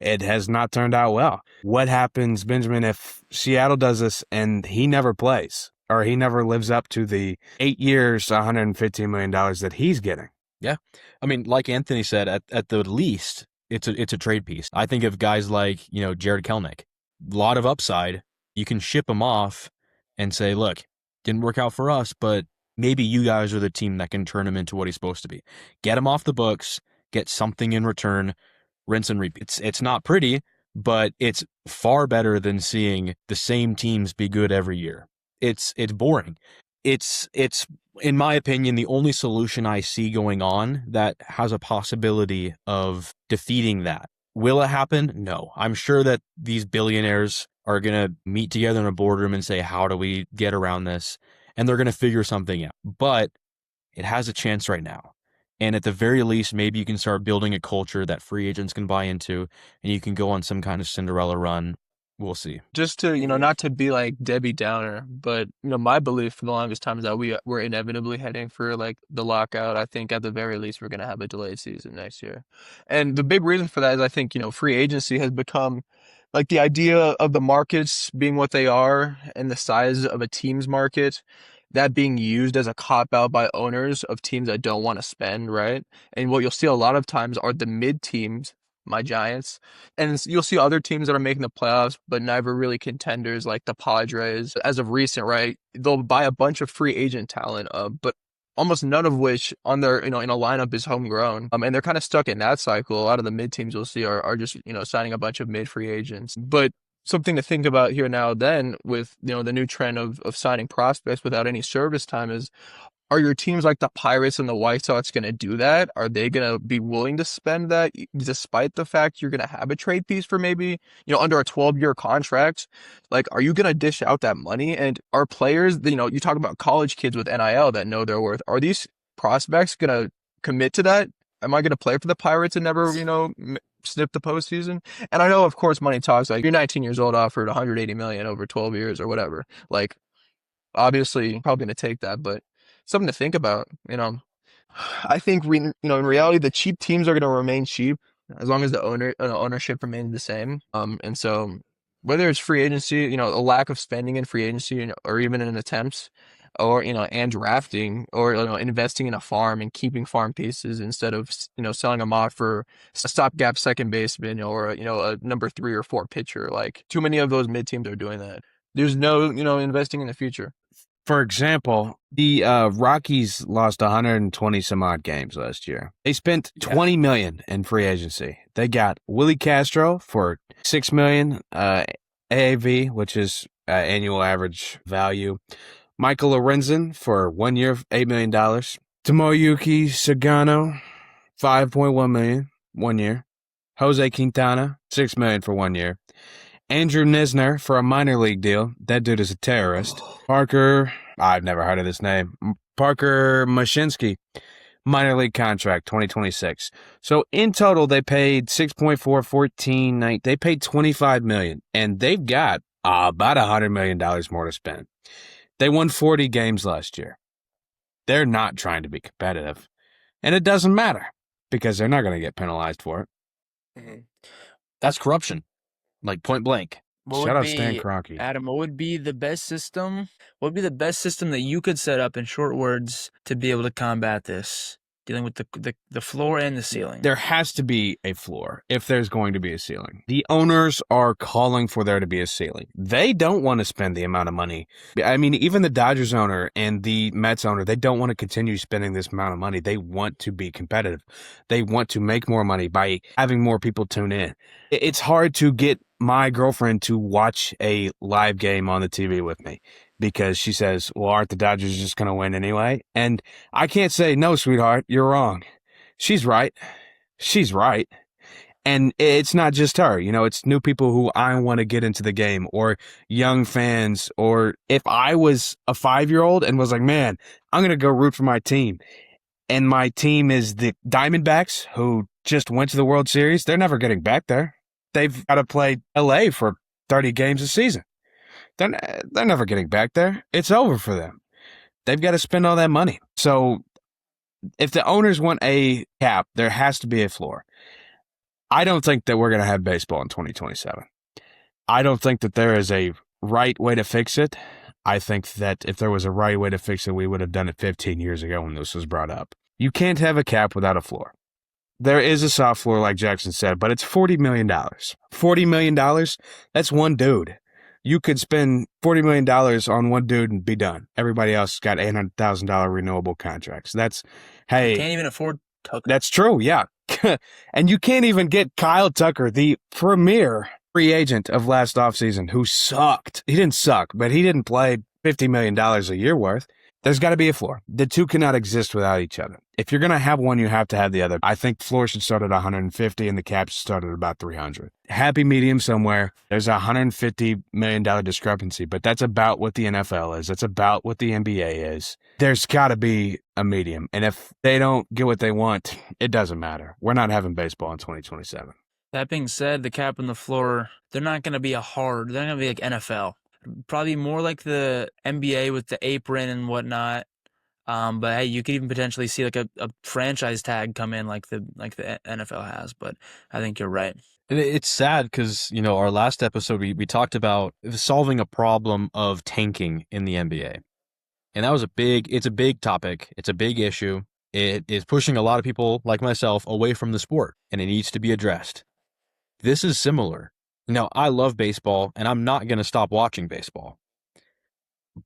It has not turned out well. What happens, Benjamin, if Seattle does this and he never plays, or he never lives up to the 8 years, $115 million that he's getting? Yeah. I mean, like Anthony said, at the least, it's a trade piece. I think of guys like, Jared Kelenic. A lot of upside. You can ship him off and say, look, didn't work out for us, but maybe you guys are the team that can turn him into what he's supposed to be. Get him off the books, get something in return, rinse and repeat. It's not pretty, but it's far better than seeing the same teams be good every year. It's boring. It's in my opinion, the only solution I see going on that has a possibility of defeating that. Will it happen? No. I'm sure that these billionaires are going to meet together in a boardroom and say, how do we get around this? And they're going to figure something out. But it has a chance right now. And at the very least, maybe you can start building a culture that free agents can buy into, and you can go on some kind of Cinderella run. We'll see. Just to, not to be like Debbie Downer, but, my belief for the longest time is that we're inevitably heading for like the lockout. I think at the very least, we're going to have a delayed season next year. And the big reason for that is I think, free agency has become like the idea of the markets being what they are and the size of a team's market, that being used as a cop out by owners of teams that don't want to spend, right? And what you'll see a lot of times are the mid teams, my Giants, and you'll see other teams that are making the playoffs, but never really contenders like the Padres. As of recent, right, they'll buy a bunch of free agent talent, but almost none of which on their, in a lineup is homegrown. And they're kind of stuck in that cycle. A lot of the mid teams you'll see are just, signing a bunch of mid free agents. But something to think about here now then with, the new trend of signing prospects without any service time is, are your teams like the Pirates and the White Sox going to do that? Are they going to be willing to spend that despite the fact you're going to have a trade piece for maybe, under a 12-year contract? Like, are you going to dish out that money? And are players, you talk about college kids with NIL that know their worth. Are these prospects going to commit to that? Am I going to play for the Pirates and never, snip the postseason? And I know, of course, money talks. Like, you're 19 years old, offered 180 million over 12 years or whatever. Like, obviously, probably going to take that, but something to think about. I think in reality, the cheap teams are going to remain cheap as long as the ownership remains the same. And so whether it's free agency, a lack of spending in free agency, or even in attempts, or and drafting, or investing in a farm and keeping farm pieces instead of selling them off for a stopgap second baseman, or a number 3 or 4 pitcher. Like, too many of those mid teams are doing that. There's no, investing in the future. For example, the Rockies lost 120 some odd games last year. They spent Yeah. $20 million in free agency. They got Willie Castro for $6 million AAV, which is annual average value. Michael Lorenzen for 1 year, $8 million. Tomoyuki Sagano, $5.1 million, 1 year. Jose Quintana, $6 million for 1 year. Andrew Nisner for a minor league deal. That dude is a terrorist. Parker, I've never heard of this name. Parker Mashinsky, minor league contract, 2026. So in total, they paid 6.4, 14, 9. They paid $25 million, and they've got about $100 million more to spend. They won 40 games last year. They're not trying to be competitive, and it doesn't matter because they're not going to get penalized for it. That's corruption, like point blank. What Shout would out Stan be, Kroenke. Adam, what would be the best system? What would be the best system that you could set up in short words to be able to combat this? Dealing with the floor and the ceiling. There has to be a floor if there's going to be a ceiling. The owners are calling for there to be a ceiling. They don't want to spend the amount of money. I mean, even the Dodgers owner and the Mets owner, they don't want to continue spending this amount of money. They want to be competitive. They want to make more money by having more people tune in. It's hard to get my girlfriend to watch a live game on the TV with me because she says, well, aren't the Dodgers just going to win anyway? And I can't say, no, sweetheart, you're wrong. She's right. She's right. And it's not just her, it's new people who I want to get into the game or young fans. Or if I was a 5-year-old and was like, man, I'm going to go root for my team. And my team is the Diamondbacks who just went to the World Series. They're never getting back there. They've got to play LA for 30 games a season. They're never getting back there. It's over for them. They've got to spend all that money. So if the owners want a cap, there has to be a floor. I don't think that we're going to have baseball in 2027. I don't think that there is a right way to fix it. I think that if there was a right way to fix it, we would have done it 15 years ago when this was brought up. You can't have a cap without a floor. There is a soft floor, like Jackson said, but it's $40 million. $40 million, that's one dude. You could spend $40 million on one dude and be done. Everybody else got $800,000 renewable contracts. Can't even afford Tucker. That's true, yeah. And you can't even get Kyle Tucker, the premier free agent of last offseason, who sucked. He didn't suck, but he didn't play $50 million a year worth. There's got to be a floor. The two cannot exist without each other. If you're going to have one, you have to have the other. I think the floor should start at 150 and the cap should start at about 300. Happy medium somewhere. There's a $150 million discrepancy, but that's about what the NFL is. That's about what the NBA is. There's got to be a medium. And if they don't get what they want, it doesn't matter. We're not having baseball in 2027. That being said, the cap and the floor, they're not going to be they're not going to be like NFL. Probably more like the NBA with the apron and whatnot. But hey, you could even potentially see like a franchise tag come in like the NFL has. But I think you're right. And it's sad because, our last episode, we talked about solving a problem of tanking in the NBA. And that was it's a big topic. It's a big issue. It is pushing a lot of people like myself away from the sport, and it needs to be addressed. This is similar. Now, I love baseball, and I'm not going to stop watching baseball.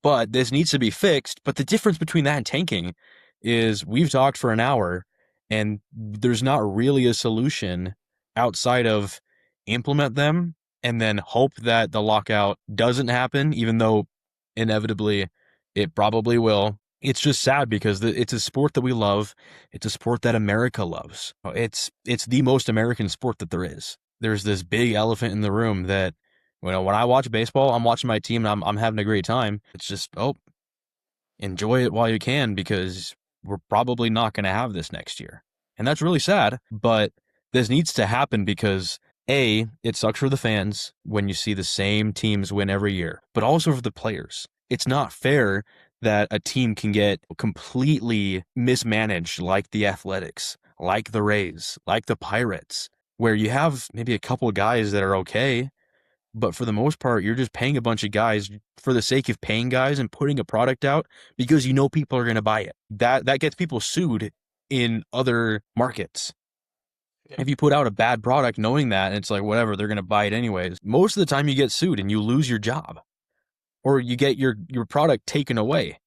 But this needs to be fixed. But the difference between that and tanking is we've talked for an hour, and there's not really a solution outside of implement them and then hope that the lockout doesn't happen, even though inevitably it probably will. It's just sad because it's a sport that we love. It's a sport that America loves. It's the most American sport that there is. There's this big elephant in the room that, when I watch baseball, I'm watching my team and I'm having a great time. It's just, enjoy it while you can because we're probably not going to have this next year. And that's really sad, but this needs to happen because A, it sucks for the fans when you see the same teams win every year, but also for the players. It's not fair that a team can get completely mismanaged like the Athletics, like the Rays, like the Pirates, where you have maybe a couple of guys that are okay, but for the most part, you're just paying a bunch of guys for the sake of paying guys and putting a product out because people are going to buy it. That gets people sued in other markets. Yeah. If you put out a bad product knowing that, and it's like, whatever, they're going to buy it anyways, most of the time you get sued and you lose your job. or you get your product taken away.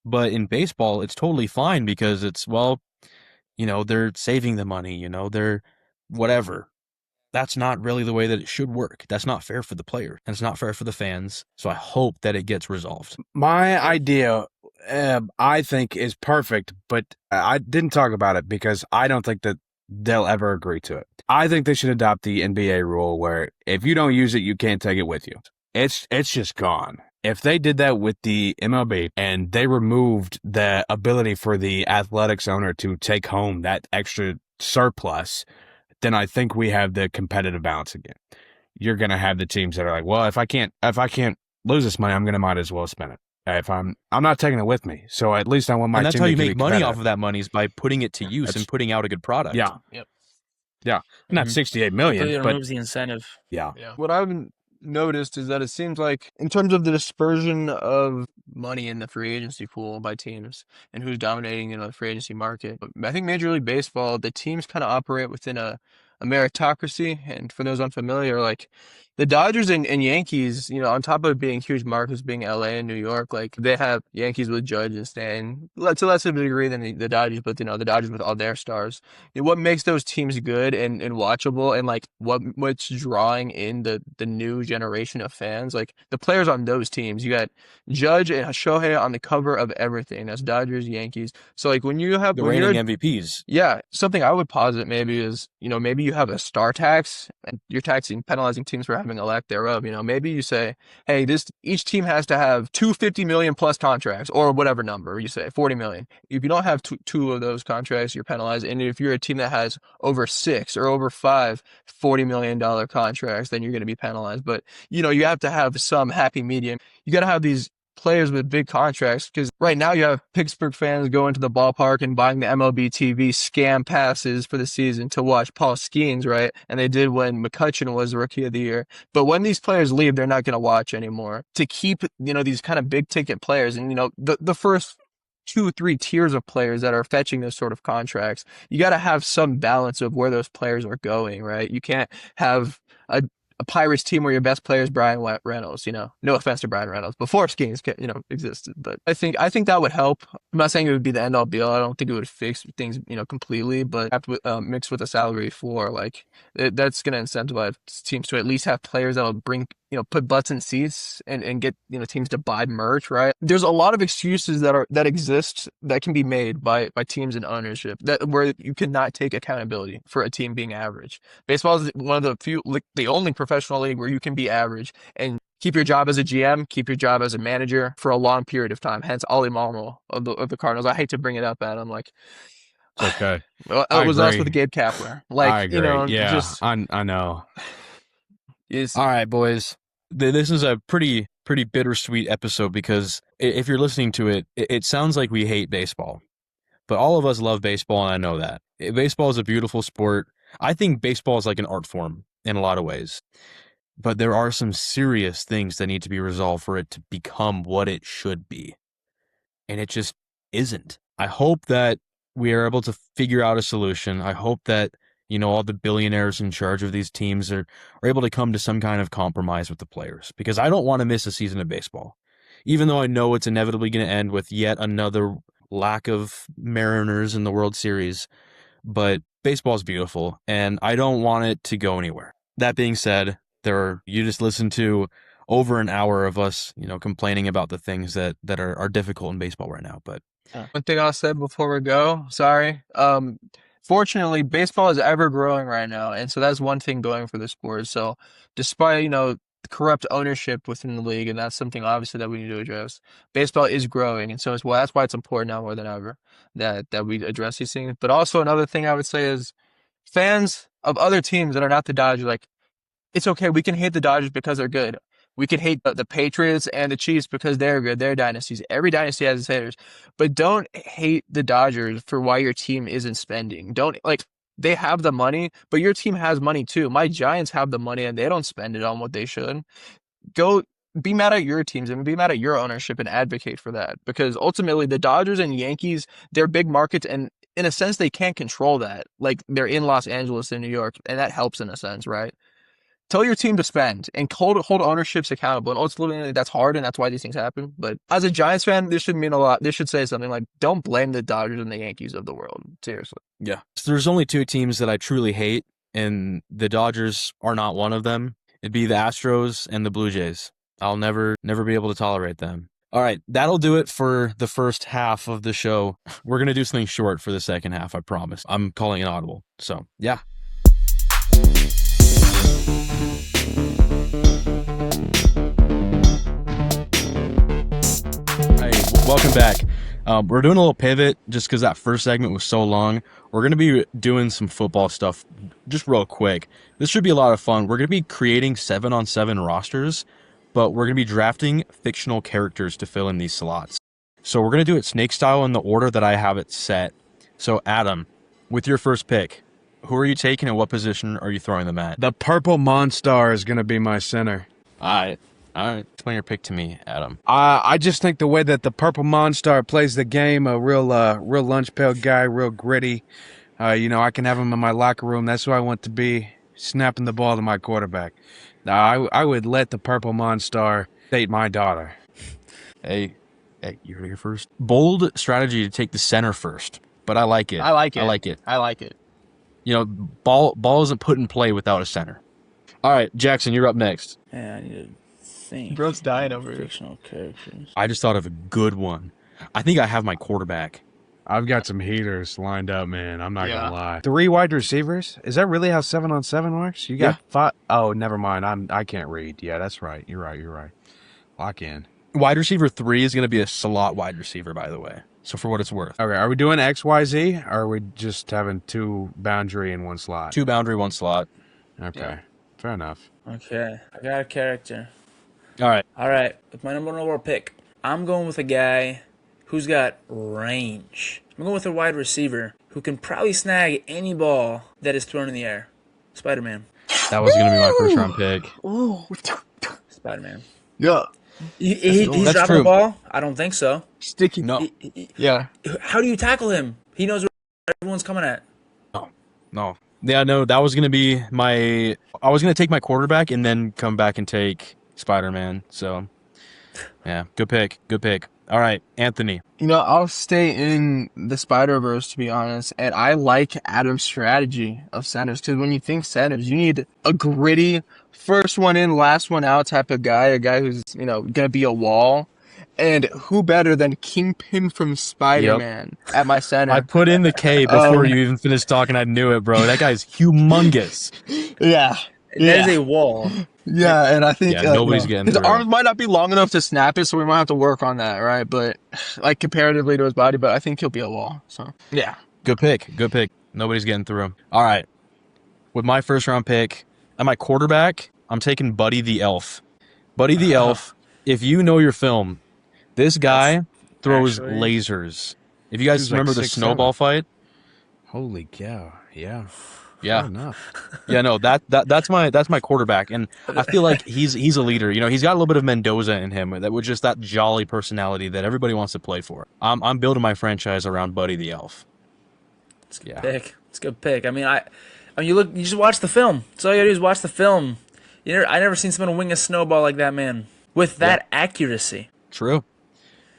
But in baseball, it's totally fine because it's, well, they're saving the money, they're whatever. That's not really the way that it should work. That's not fair for the player, and it's not fair for the fans. So I hope that it gets resolved. My idea, I think, is perfect, but I didn't talk about it because I don't think that they'll ever agree to it. I think they should adopt the NBA rule where if you don't use it, you can't take it with you. It's just gone. If they did that with the MLB and they removed the ability for the athletics owner to take home that extra surplus, then I think we have the competitive balance again. You're going to have the teams that are like, well, if I can't lose this money, I'm going to might as well spend it. If I'm not taking it with me. So at least I want my and that's team how to you be make money competitive. off of that money, is by putting it to use and putting out a good product. Yeah. Yep. Yeah. Not 68 million, Completely but removes the incentive. yeah. What I've noticed is that it seems like, in terms of the dispersion of money in the free agency pool by teams and who's dominating, the free agency market, I think Major League Baseball, the teams kind of operate within a meritocracy. And for those unfamiliar, like the Dodgers and Yankees, on top of being huge markets, being LA and New York, like they have Yankees with Judge and Stan, to less of a degree than the Dodgers, but the Dodgers with all their stars. What makes those teams good and watchable, and like what's drawing in the new generation of fans, like the players on those teams. You got Judge and Shohei on the cover of everything. That's Dodgers, Yankees. So like when you have The when you're reigning MVPs. yeah, something I would posit maybe is, maybe you have a star tax and you're penalizing teams for having a lack thereof. Maybe you say, hey, each team has to have 250 million plus contracts, or whatever number you say, 40 million. If you don't have two of those contracts, you're penalized. And if you're a team that has over 6 or over 5 $40 million contracts, then you're going to be penalized. But, you have to have some happy medium. You got to have these players with big contracts, because right now you have Pittsburgh fans going to the ballpark and buying the MLB TV scam passes for the season to watch Paul Skeens, right? And they did when McCutchen was Rookie of the Year. But when these players leave, they're not going to watch anymore. To keep, these kind of big ticket players, and, the first 2-3 tiers of players that are fetching those sort of contracts, you got to have some balance of where those players are going, right? You can't have a Pirates team where your best player is Brian Reynolds. No offense to Brian Reynolds, before Skeens existed, but I think that would help. I'm not saying it would be the end all be all. I don't think it would fix things completely, but after mixed with a salary floor, like that's going to incentivize teams to at least have players that'll bring put butts in seats and get teams to buy merch, right? There's a lot of excuses that exist that can be made by teams and ownership, that where you cannot take accountability for a team being average. Baseball is one of the few, like the only professional league where you can be average and keep your job as a GM, keep your job as a manager for a long period of time. Hence, Ollie Marmol of the Cardinals. I hate to bring it up, Adam. Like, It's okay. well, I it was agree. us with Gabe Kapler. Like, I agree. Yeah, just I know. All right, boys. This is a pretty bittersweet episode, because if you're listening to it, it sounds like we hate baseball. But all of us love baseball, and I know that. Baseball is a beautiful sport. I think baseball is like an art form in a lot of ways. But there are some serious things that need to be resolved for it to become what it should be. And it just isn't. I hope that we are able to figure out a solution. I hope that, all the billionaires in charge of these teams are able to come to some kind of compromise with the players, because I don't want to miss a season of baseball. Even though I know it's inevitably going to end with yet another lack of Mariners in the World Series, but baseball is beautiful, and I don't want it to go anywhere. That being said, you just listened to over an hour of us, complaining about the things that are difficult in baseball right now. But one thing I'll say before we go, sorry. Fortunately, baseball is ever growing right now, and so that's one thing going for the sport. So, despite corrupt ownership within the league, and that's something obviously that we need to address, baseball is growing, and so that's why it's important now more than ever that we address these things. But also another thing I would say is, fans of other teams that are not the Dodgers, like, it's okay. We can hate the Dodgers because they're good. We can hate the Patriots and the Chiefs because they're good. They're dynasties. Every dynasty has its haters. But don't hate the Dodgers for why your team isn't spending. Don't, like, they have the money, but your team has money too. My Giants have the money and they don't spend it on what they should. Go be mad at your teams and be mad at your ownership and advocate for that. Because ultimately the Dodgers and Yankees, they're big markets, and in a sense they can't control that. Like, they're in Los Angeles and New York, and that helps in a sense, right? tell your team to spend and hold ownerships accountable. And ultimately, that's hard, and that's why these things happen. But as a Giants fan, this should mean a lot. This should say something like, "Don't blame the Dodgers and the Yankees of the world." Seriously. Yeah. So there's only two teams that I truly hate, and the Dodgers are not one of them. It'd be the Astros and the Blue Jays. I'll never be able to tolerate them. All right, that'll do it for the first half of the show. We're going to do something short for the second half, I promise. I'm calling it audible. So, yeah. Hey, welcome back. We're doing a little pivot just because that first segment was so long. We're going to be doing some football stuff just real quick. This should be a lot of fun. We're going to be creating 7-on-7 rosters, but we're going to be drafting fictional characters to fill in these slots. So we're going to do it snake style in the order that I have it set. So Adam, with your first pick, who are you taking and what position are you throwing them at? The purple Monstar is going to be my center. All right. Explain your pick to me, Adam. I just think the way that the purple Monstar plays the game, a real lunch pail guy, real gritty. I can have him in my locker room. That's who I want to be, snapping the ball to my quarterback. I would let the purple Monstar date my daughter. Hey, you're here first. Bold strategy to take the center first, but I like it. I like it. I like it. I like it. Ball isn't put in play without a center. All right, Jackson, you're up next. Yeah, I need to think. Bro's dying over here. Fictional characters. I just thought of a good one. I think I have my quarterback. I've got some heaters lined up, man. I'm not Yeah. gonna lie. 3 wide receivers? Is that really how 7-on-7 works? You got 5? Oh, never mind. I can't read. Yeah, that's right. You're right. Lock in. Wide receiver 3 is going to be a slot wide receiver, by the way. So for what it's worth. Okay, are we doing XYZ, or are we just having 2 boundary in 1 slot? 2 boundary, 1 slot. Okay, Yeah. fair enough. Okay, I got a character. All right. With my number 1 overall pick, I'm going with a guy who's got range. I'm going with a wide receiver who can probably snag any ball that is thrown in the air. Spider-Man. That was going to be my first round pick. Oh, Spider-Man. yeah. He's That's dropping true. the ball? I don't think so. Sticky. No. Yeah. How do you tackle him? He knows where everyone's coming at. No. Yeah, no, that was going to be I was going to take my quarterback and then come back and take Spider-Man. So, yeah, good pick. All right, Anthony. I'll stay in the Spider-Verse, to be honest, and I like Adam's strategy of centers, because when you think centers, you need a gritty, first one in, last one out type of guy, a guy who's, going to be a wall. And who better than Kingpin from Spider-Man at my center? I put in the K before you even finished talking. I knew it, bro. That guy's humongous. Yeah. That is a wall. Yeah, and I think nobody's getting his through. arms might not be long enough to snap it, so we might have to work on that, right? But like comparatively to his body, but I think he'll be a wall. So yeah, Good pick. Nobody's getting through him. All right. With my first round pick, at my quarterback, I'm taking Buddy the Elf. Buddy the Elf, if you know your film, this guy throws actually- lasers. If you guys He's like remember the 6'7". snowball fight, Holy cow! Yeah, yeah. fair enough. Yeah, no, that's my quarterback, and I feel like he's a leader. He's got a little bit of Mendoza in him, that was just that jolly personality that everybody wants to play for. I'm building my franchise around Buddy the Elf. It's a good pick. It's a good pick. I mean, you just watch the film. That's all you gotta do is watch the film. I never seen someone wing a snowball like that man with that accuracy. True,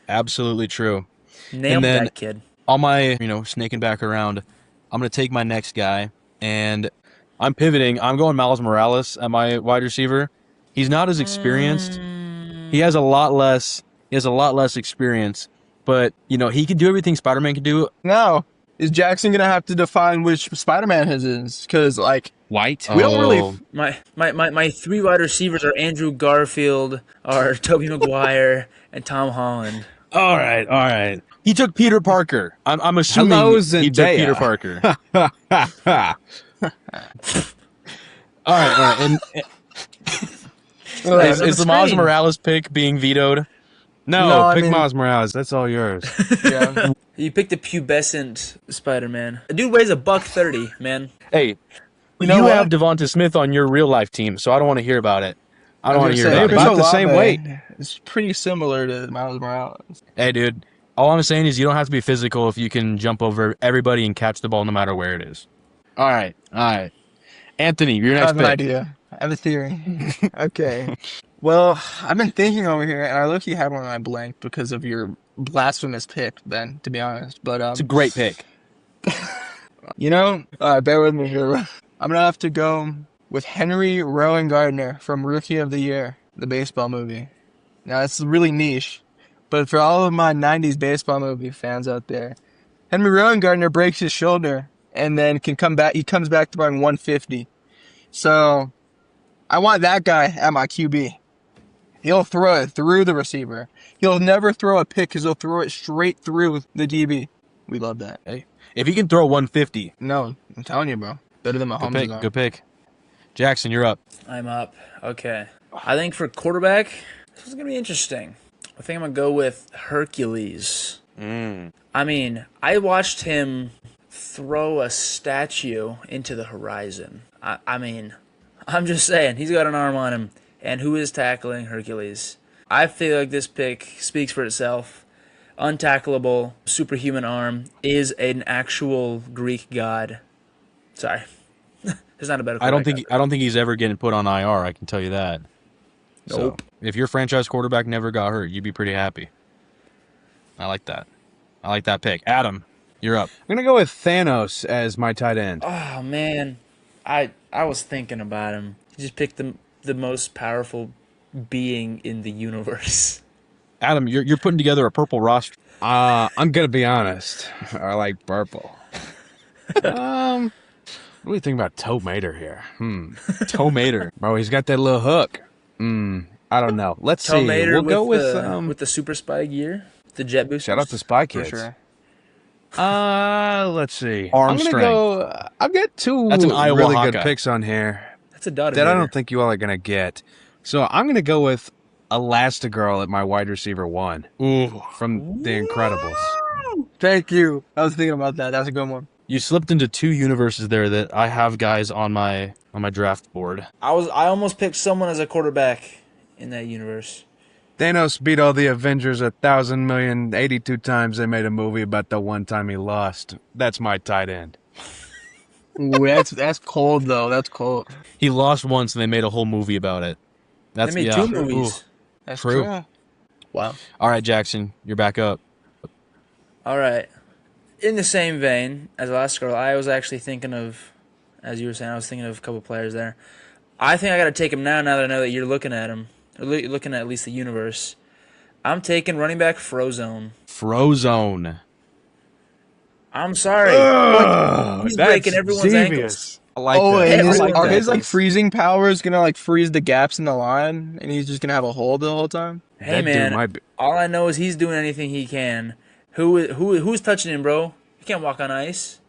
absolutely true. Nailed then- that kid. On my, snaking back around, I'm going to take my next guy, and I'm pivoting. I'm going Miles Morales at my wide receiver. He's not as experienced. He has a lot less experience, but, he can do everything Spider-Man can do. now is Jackson gonna have to define which Spider-Man his is? Because White. we don't really. Oh, My 3 wide receivers are Andrew Garfield, are Tobey Maguire, and Tom Holland. all right. He took Peter Parker. I'm assuming Hello, he took Zendaya. Peter Parker. All right. And is the Miles screen. Morales pick being vetoed? No, I pick mean- Miles Morales. That's all yours. Yeah. You picked a pubescent Spider-Man. The dude weighs $130, man. Hey, you, know what? have Devonta Smith on your real life team, so I don't want to hear about it. I don't want to hear say, about about it. the same weight. It's pretty similar to Miles Morales. Hey, dude, all I'm saying is you don't have to be physical if you can jump over everybody and catch the ball no matter where it is. All right. Anthony, your I next have an pick. idea. I have a theory. Okay. Well, I've been thinking over here, and I look you had one on my blank because of your blasphemous pick, Ben, to be honest. But It's a great pick. all right, bear with me here. I'm gonna have to go with Henry Rowan Gardner from Rookie of the Year, the baseball movie. Now it's really niche, but for all of my '90s baseball movie fans out there, Henry Rowan Gardner breaks his shoulder and then can come back. He comes back to throwing 150. So I want that guy at my QB. He'll throw it through the receiver. He'll never throw a pick because he'll throw it straight through the DB. We love that. Hey, if he can throw 150, No, I'm telling you, bro. Better than good Mahomes. pick. Good pick. Jackson, you're up. I'm up. Okay. I think for quarterback, this is going to be interesting. I think I'm going to go with Hercules. I mean, I watched him throw a statue into the horizon. I mean, I'm just saying, he's got an arm on him. And who is tackling Hercules? I feel like this pick speaks for itself. Untackleable, superhuman arm, is an actual Greek god. Sorry. There's not a better I don't quarterback think he's ever getting put on IR. I can tell you that. Nope. So, if your franchise quarterback never got hurt, you'd be pretty happy. I like that. I like that pick. Adam, you're up. I'm gonna go with Thanos as my tight end. Oh man, I was thinking about him. He just picked the most powerful being in the universe. Adam, you're putting together a purple roster. I'm gonna be honest. I like purple. What do you think about Toe Mater here? Toe Mater. Bro, he's got that little hook. I don't know. Let's see. Tomater We'll go with the super spy gear, the jet boosters. shout out to Spy For Kids. sure. Let's see. Arm I'm gonna strength. go. I've got two That's an Iowa really good Hawkeye. picks on here That's a daughter. that I don't think you all are gonna get. So I'm gonna go with Elastigirl at my wide receiver 1 Ooh. from The Incredibles. Thank you. I was thinking about that. That's a good one. You slipped into two universes there that I have guys on my draft board. I almost picked someone as a quarterback in that universe. Thanos beat all the Avengers 1,000,082 times. They made a movie about the one time he lost. That's my tight end. Ooh, that's cold though. That's cold. He lost once and they made a whole movie about it. That's They made yeah. two movies. That's True. true. Wow. All right, Jackson, you're back up. All right. In the same vein as last girl, I was actually thinking of, as you were saying, I was thinking of a couple players there. I think I got to take him now that I know that you're looking at him. Or looking at least the universe. I'm taking running back Frozone. Frozone. I'm sorry. but he's That's breaking everyone's ankles. devious. I like Oh, that. and I his, like are that. his like freezing powers gonna like freeze the gaps in the line, and he's just gonna have a hole the whole time? Hey That dude man, might be- all I know is he's doing anything he can. Who's touching him, bro? You can't walk on ice.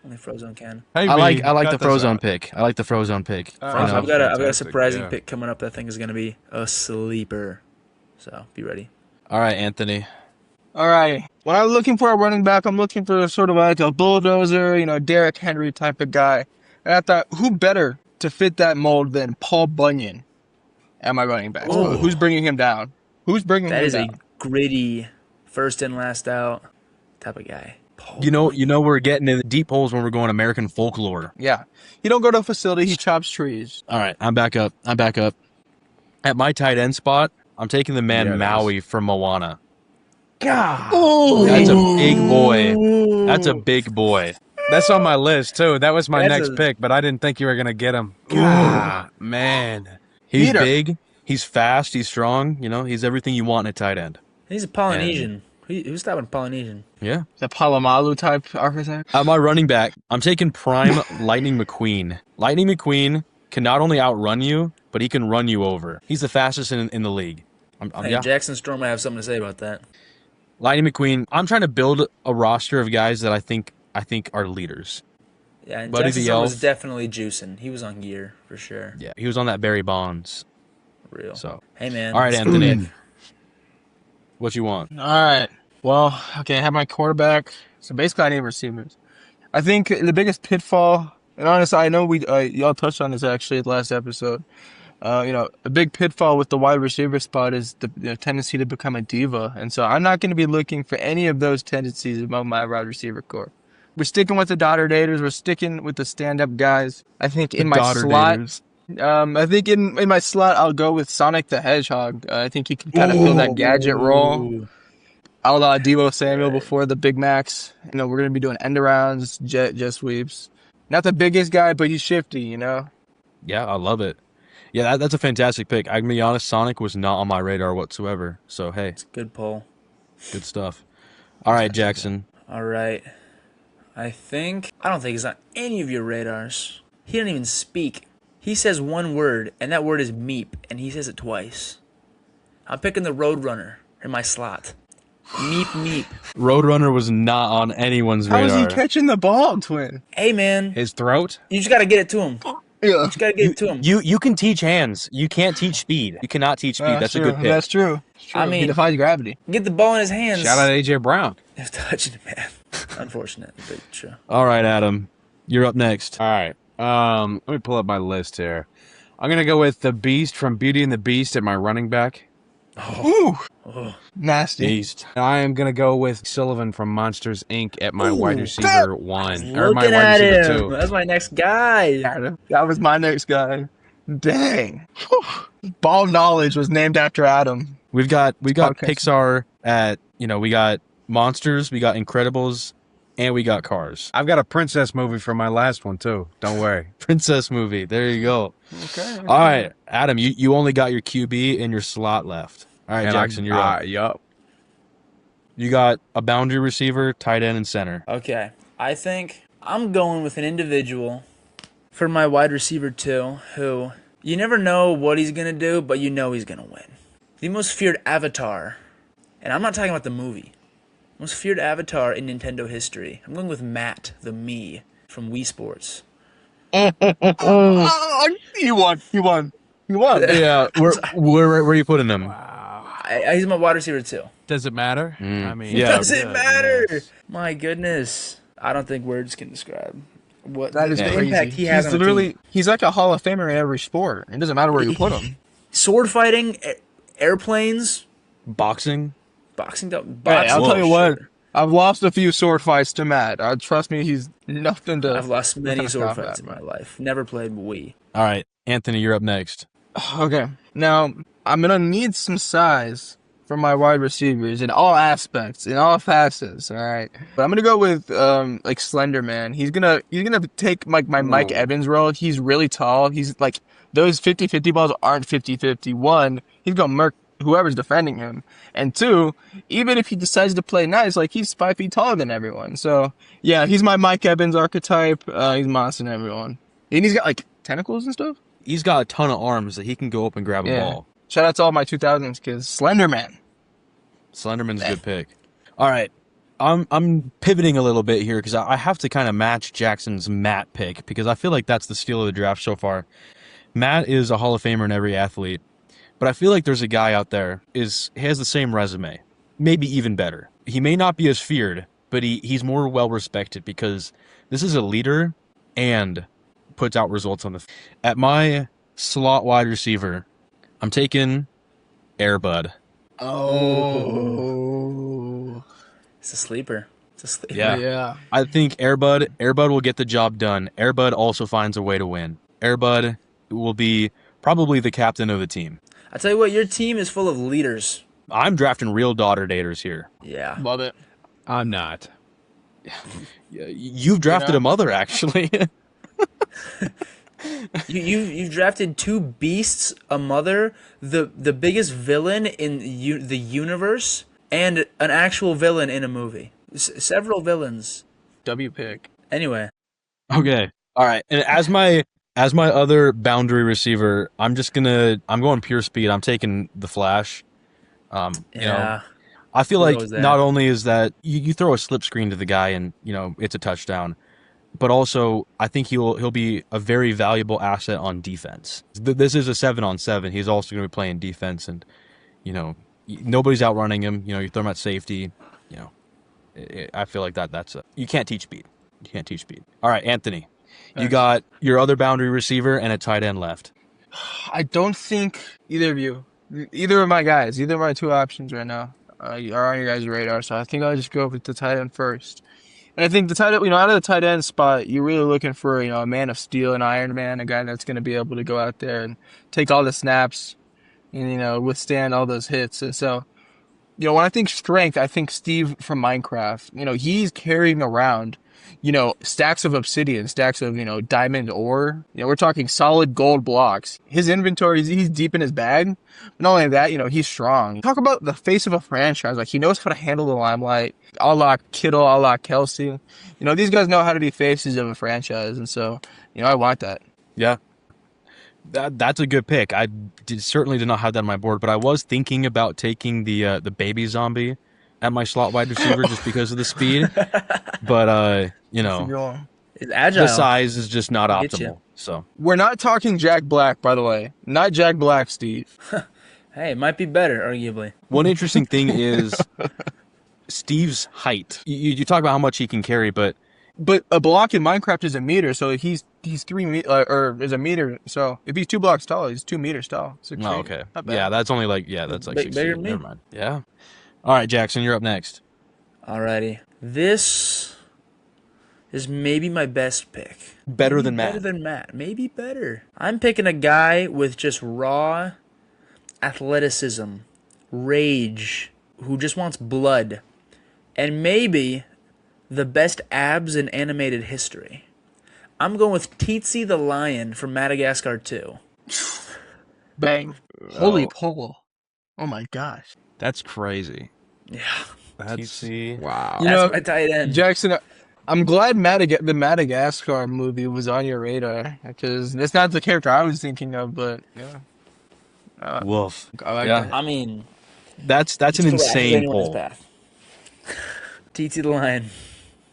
Only Frozone can. Hey, I like B, the cut this Frozone out. pick. I like the Frozone pick. All You right. know, I've got a fantastic, surprising yeah. pick coming up. That I think is gonna be a sleeper. So be ready. All right, Anthony. All right. When I'm looking for a running back, I'm looking for sort of like a bulldozer, Derrick Henry type of guy. And I thought, who better to fit that mold than Paul Bunyan at my running back? Ooh. Who's bringing him down? Who's bringing That him is a down? gritty, first in, last out type of guy. You know we're getting in the deep holes when we're going American folklore. Yeah. He don't go to a facility. He chops trees. All right, I'm back up. At my tight end spot, I'm taking the man Yeah, that Maui from Moana. God. Oh, That's a big boy. That's a big boy. That's on my list too. That was my That's next a- pick, but I didn't think you were gonna get him. God, man. He's Peter. big. He's fast. He's strong. He's everything you want in a tight end. He's a Polynesian. Who's stopping Polynesian? Yeah. the Palomalu type archetype. At my running back, I'm taking prime Lightning McQueen. Lightning McQueen can not only outrun you, but he can run you over. He's the fastest in the league. Hey, Yeah. Jackson Storm might have something to say about that. Lightning McQueen. I'm trying to build a roster of guys that I think are leaders. Yeah, and Buddy Jackson the Storm was Elf. definitely juicing. He was on gear for sure. Yeah, he was on that Barry Bonds. Real. So, Hey man. all right, Anthony. What you want? All right. Well, okay, I have my quarterback. So basically, I need receivers. I think the biggest pitfall, and honestly, I know y'all touched on this actually at the last episode. A big pitfall with the wide receiver spot is the tendency to become a diva, and so I'm not going to be looking for any of those tendencies among my wide receiver core. We're sticking with the daughter daters. We're sticking with the stand-up guys. I think in The my daughter slot, daters. I think in my slot, I'll go with Sonic the Hedgehog. I think he can kind of fill that gadget role. Ooh. A la Deebo Samuel Right. before the Big Macs. We're gonna be doing end arounds, jet sweeps. Not the biggest guy, but he's shifty. Yeah, I love it. Yeah, that's a fantastic pick. I'm gonna be honest, Sonic was not on my radar whatsoever. So hey, It's a good poll. good stuff. All right, Jackson. All right. I don't think he's on any of your radars. He doesn't even speak. He says one word, and that word is meep, and he says it twice. I'm picking the Roadrunner in my slot. Meep, meep. Roadrunner was not on anyone's How is radar. he catching the ball, twin? Hey, man. His throat? You just got to get it to him. Yeah, Just got to get it to him. You can teach hands. You can't teach speed. You cannot teach speed. That's a good pick. That's true. I mean- he defies gravity. Get the ball in his hands. Shout out AJ Brown. If touching it, man. Unfortunate, but true. All right, Adam. You're up next. All right. Let me pull up my list here. I'm gonna go with the Beast from Beauty and the Beast at my running back. Ooh, Oh. nasty. Beast. I am gonna go with Sullivan from Monsters Inc. at my wide Ooh, receiver one or my Looking wide at receiver him. two. That's my next guy. That was my next guy. Dang. Whew. Ball knowledge was named after Adam. We got Podcast. Pixar at we got Monsters, we got Incredibles, and we got Cars. I've got a princess movie for my last one too. Don't worry. Princess movie. There you go. Okay. All right, Adam. You only got your QB in your slot left. All right, And Jackson, you're up. Yup. You got a boundary receiver, tight end, and center. Okay. I think I'm going with an individual for my wide receiver too, who you never know what he's going to do, but you know he's going to win. The most feared avatar, and I'm not talking about the movie, most feared avatar in Nintendo history. I'm going with Matt, the Me, from Wii Sports. You won. Yeah, where are you putting him? He's my wide receiver too. Does it matter? Mm. I mean, Yeah. Does it matter? My goodness. I don't think words can describe what That is the crazy. impact he has He's on the literally team. he's like a Hall of Famer in every sport. It doesn't matter where you put him. Sword fighting, airplanes, Boxing. boxing. Hey, boxing I'll tell you what. sure. I've lost a few sword fights to Matt. Trust me, he's nothing to. I've lost many to sword combat, fights in my man. life. Never played Wii. All right, Anthony, you're up next. Okay, now I'm gonna need some size for my wide receivers in all aspects, in all facets. All right, but I'm gonna go with like Slender Man. He's gonna take like my Mike Evans role. He's really tall. He's like those 50-50 balls aren't 50-50. One, he's gonna murk whoever's defending him, and two, even if he decides to play nice, like he's 5 feet taller than everyone. So yeah, he's my Mike Evans archetype. He's monstering everyone, and he's got like tentacles and stuff. He's got a ton of arms that he can go up and grab a ball. Shout out to all my 2000s kids. Slender Man. Slenderman's a good pick. All right, I'm pivoting a little bit here because I have to kind of match Jackson's Matt pick because I feel like that's the steal of the draft so far. Matt is a Hall of Famer in every athlete, but I feel like there's a guy out there he has the same resume, maybe even better. He may not be as feared, but he's more well respected because this is a leader and puts out results on the at my slot wide receiver. I'm taking Air Bud. Oh. It's a sleeper. It's a sleeper. Yeah. I think Air Bud will get the job done. Air Bud also finds a way to win. Air Bud will be probably the captain of the team. I tell you what, your team is full of leaders. I'm drafting real daughter daters here. Yeah. Love it. I'm not. You've drafted a mother, actually. You've drafted two beasts, a mother, the biggest villain in the universe, and an actual villain in a movie. Several villains. W pick. Anyway, Okay. All right. And as my other boundary receiver, I'm going pure speed. I'm taking the Flash. You know, I feel like Kudos there. not only is that you throw a slip screen to the guy and it's a touchdown, but also I think he'll be a very valuable asset on defense. This is a 7-on-7. He's also going to be playing defense, and nobody's outrunning him. You throw him at safety. I feel like that's you can't teach speed. You can't teach speed. All right, Anthony, you got your other boundary receiver and a tight end left. I don't think either of my guys, either of my two options right now are on your guys' radar. So I think I'll just go with the tight end first. And I think the tight, out of the tight end spot, you're really looking for, a man of steel, an Iron Man, a guy that's going to be able to go out there and take all the snaps and, withstand all those hits. And so, when I think strength, I think Steve from Minecraft. He's carrying around, stacks of obsidian, stacks of, diamond ore. We're talking solid gold blocks. His inventory, he's deep in his bag. But not only that, he's strong. Talk about the face of a franchise. Like, he knows how to handle the limelight, a la Kittle, a la Kelsey. These guys know how to be faces of a franchise. And so, I want that. Yeah. That's a good pick. I certainly did not have that on my board, but I was thinking about taking the baby zombie at my slot wide receiver just because of the speed. But It's agile. the size is just not Get you. optimal. So We're not talking Jack Black, by the way. Not Jack Black, Steve. Hey, it might be better, arguably. one interesting thing is Steve's height. You talk about how much he can carry, but But a block in Minecraft is a meter, so he's 3 meters, or is a meter. So if he's 2 blocks tall, he's 2 meters tall. 6 oh, feet. okay. Not bad. Yeah, that's only that's like 6 Bigger feet. than me. Never mind. Yeah. All right, Jackson, you're up next. Alrighty. This is maybe my best pick. Better Maybe than Matt. Better than Matt. Maybe better. I'm picking a guy with just raw athleticism, rage, who just wants blood, and maybe the best abs in animated history. I'm going with Tsetse the Lion from Madagascar 2. Bang. Holy pole. Oh my gosh. That's crazy. Yeah. That's TC. wow. That's my tight end. Jackson, I'm glad the Madagascar movie was on your radar, because that's not the character I was thinking of, but yeah. Woof. I like Yeah. that. I mean, That's an still insane anyone in his pull. path. Tsetse the Lion.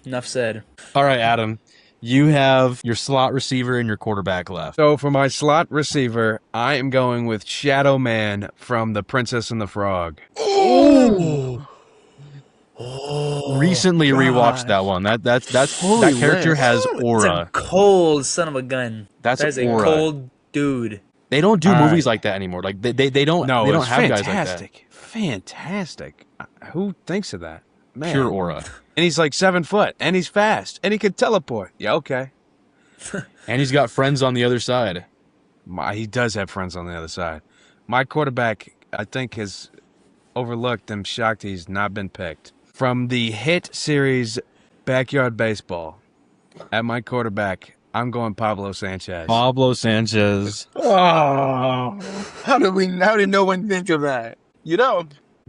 Enough said. All right, Adam. You have your slot receiver and your quarterback left. So for my slot receiver, I am going with Shadow Man from The Princess and the Frog. Oh, Recently rewatched gosh. that one. That Holy character lips. has It's a aura. cold son of a gun. That's That is a aura. cold dude. They don't do All movies right. like that anymore. Like they don't No, they don't it's have guys like that. fantastic. Fantastic. Who thinks of that? Man. Pure aura. And he's like 7 foot, and he's fast, and he can teleport. Yeah, okay. And he's got friends on the other side. He does have friends on the other side. My quarterback, I think, has overlooked and shocked he's not been picked. From the hit series Backyard Baseball, at my quarterback, I'm going Pablo Sanchez. Pablo Sanchez. Oh, how did no one think of that?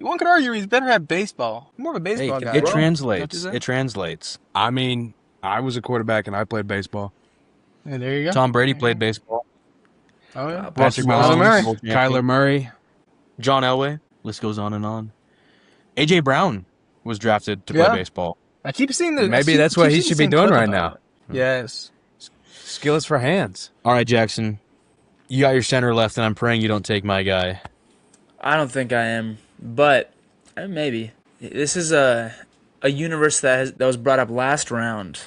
One could argue he's better at baseball. More of a Hey, baseball guy. it Don't you translates. think? It translates. I mean, I was a quarterback and I played baseball. Yeah, there you go. Tom Brady played baseball. Oh yeah. Patrick Kyler Mahomes, Murray. world champion. Kyler Murray. John Elway. List goes on and on. AJ Brown was drafted to Yeah. play baseball. I keep seeing the. Maybe that's what he should be doing right now. Yes. Skill is for hands. All right, Jackson. You got your center left, and I'm praying you don't take my guy. I don't think I am, but maybe. This is a universe that was brought up last round.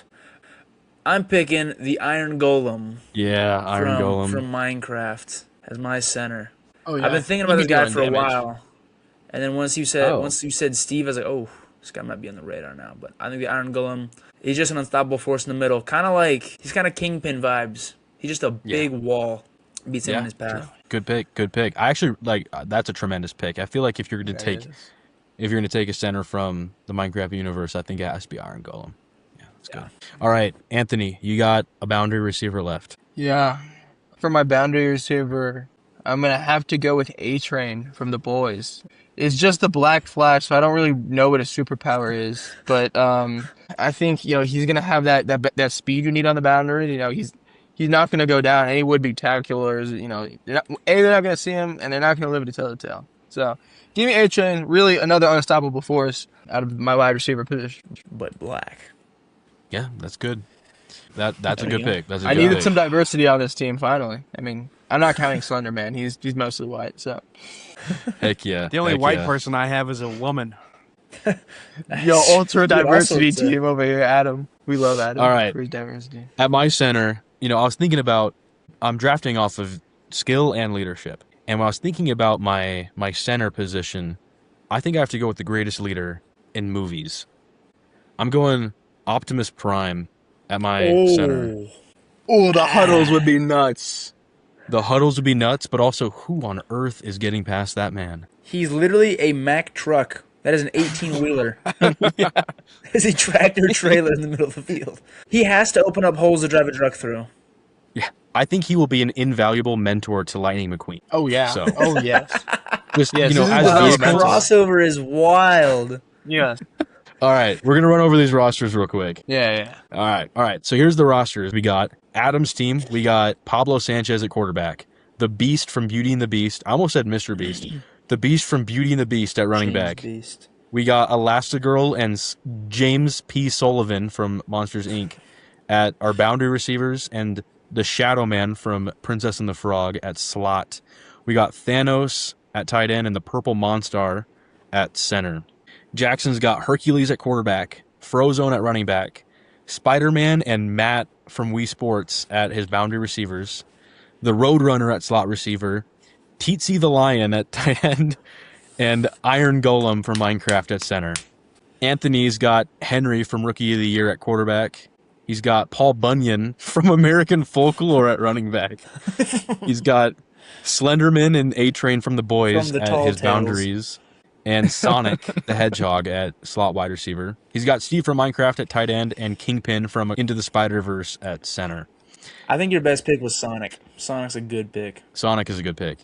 I'm picking the Iron Golem Yeah, Iron Golem. from Minecraft as my center. Oh yeah. I've been thinking He'd about be this guy doing for a damage. while, and then once you said Steve, I was like, oh, this guy might be on the radar now. But I think the Iron Golem, he's just an unstoppable force in the middle. He's kind of Kingpin vibes. He's just a big wall, beats him in his path. Good pick. Good pick. I actually that's a tremendous pick. I feel like if you're going to take a center from the Minecraft universe, I think it has to be Iron Golem. Yeah, that's good. All right, Anthony, you got a boundary receiver left. Yeah. For my boundary receiver, I'm gonna have to go with A-Train from the Boys. It's just the Black Flash, so I don't really know what his superpower is. But I think he's gonna have that speed you need on the boundary. He's not gonna go down. Any would-be tacklers, they're not gonna see him, and they're not gonna live to tell the tale. So give me A-Train, really another unstoppable force out of my wide receiver position. But black. Yeah, that's good. That's a There good you go. pick. That's a I good needed pick. some diversity on this team finally. I mean, I'm not counting Slender Man. He's mostly white, so. Heck yeah. The only Heck white yeah. person I have is a woman. Yo, ultra diversity awesome, team over here, Adam. We love Adam. All right. For his diversity. At my center, I was thinking about I'm drafting off of skill and leadership. And when I was thinking about my center position, I think I have to go with the greatest leader in movies. I'm going Optimus Prime at my center. Oh, the huddles would be nuts. The huddles would be nuts, but also who on earth is getting past that man? He's literally a Mack truck. That is an 18-wheeler. It's a tractor trailer in the middle of the field. He has to open up holes to drive a truck through. Yeah, I think he will be an invaluable mentor to Lightning McQueen. Oh yeah. So- Oh yes. Just Yes, you know, this is as the This best vehicles. crossover is wild. Yes. All right, we're gonna run over these rosters real quick. Yeah. All right. So here's the rosters. We got Adam's team. We got Pablo Sanchez at quarterback. The Beast from Beauty and the Beast. I almost said Mr. Beast. The Beast from Beauty and the Beast at running back. Beast. We got Elastigirl and James P. Sullivan from Monsters, Inc. at our boundary receivers, and the Shadow Man from Princess and the Frog at slot. We got Thanos at tight end and the Purple Monstar at center. Jackson's got Hercules at quarterback, Frozone at running back, Spider-Man and Matt from Wii Sports at his boundary receivers, the Roadrunner at slot receiver, Teetsy the Lion at tight end, and Iron Golem from Minecraft at center. Anthony's got Henry from Rookie of the Year at quarterback. He's got Paul Bunyan from American Folklore at running back. He's got Slenderman and A-Train from The Boys From the at Tall his Tales. boundaries. And Sonic the Hedgehog at slot wide receiver. He's got Steve from Minecraft at tight end and Kingpin from Into the Spider-Verse at center. I think your best pick was Sonic. Sonic's a good pick. Sonic is a good pick.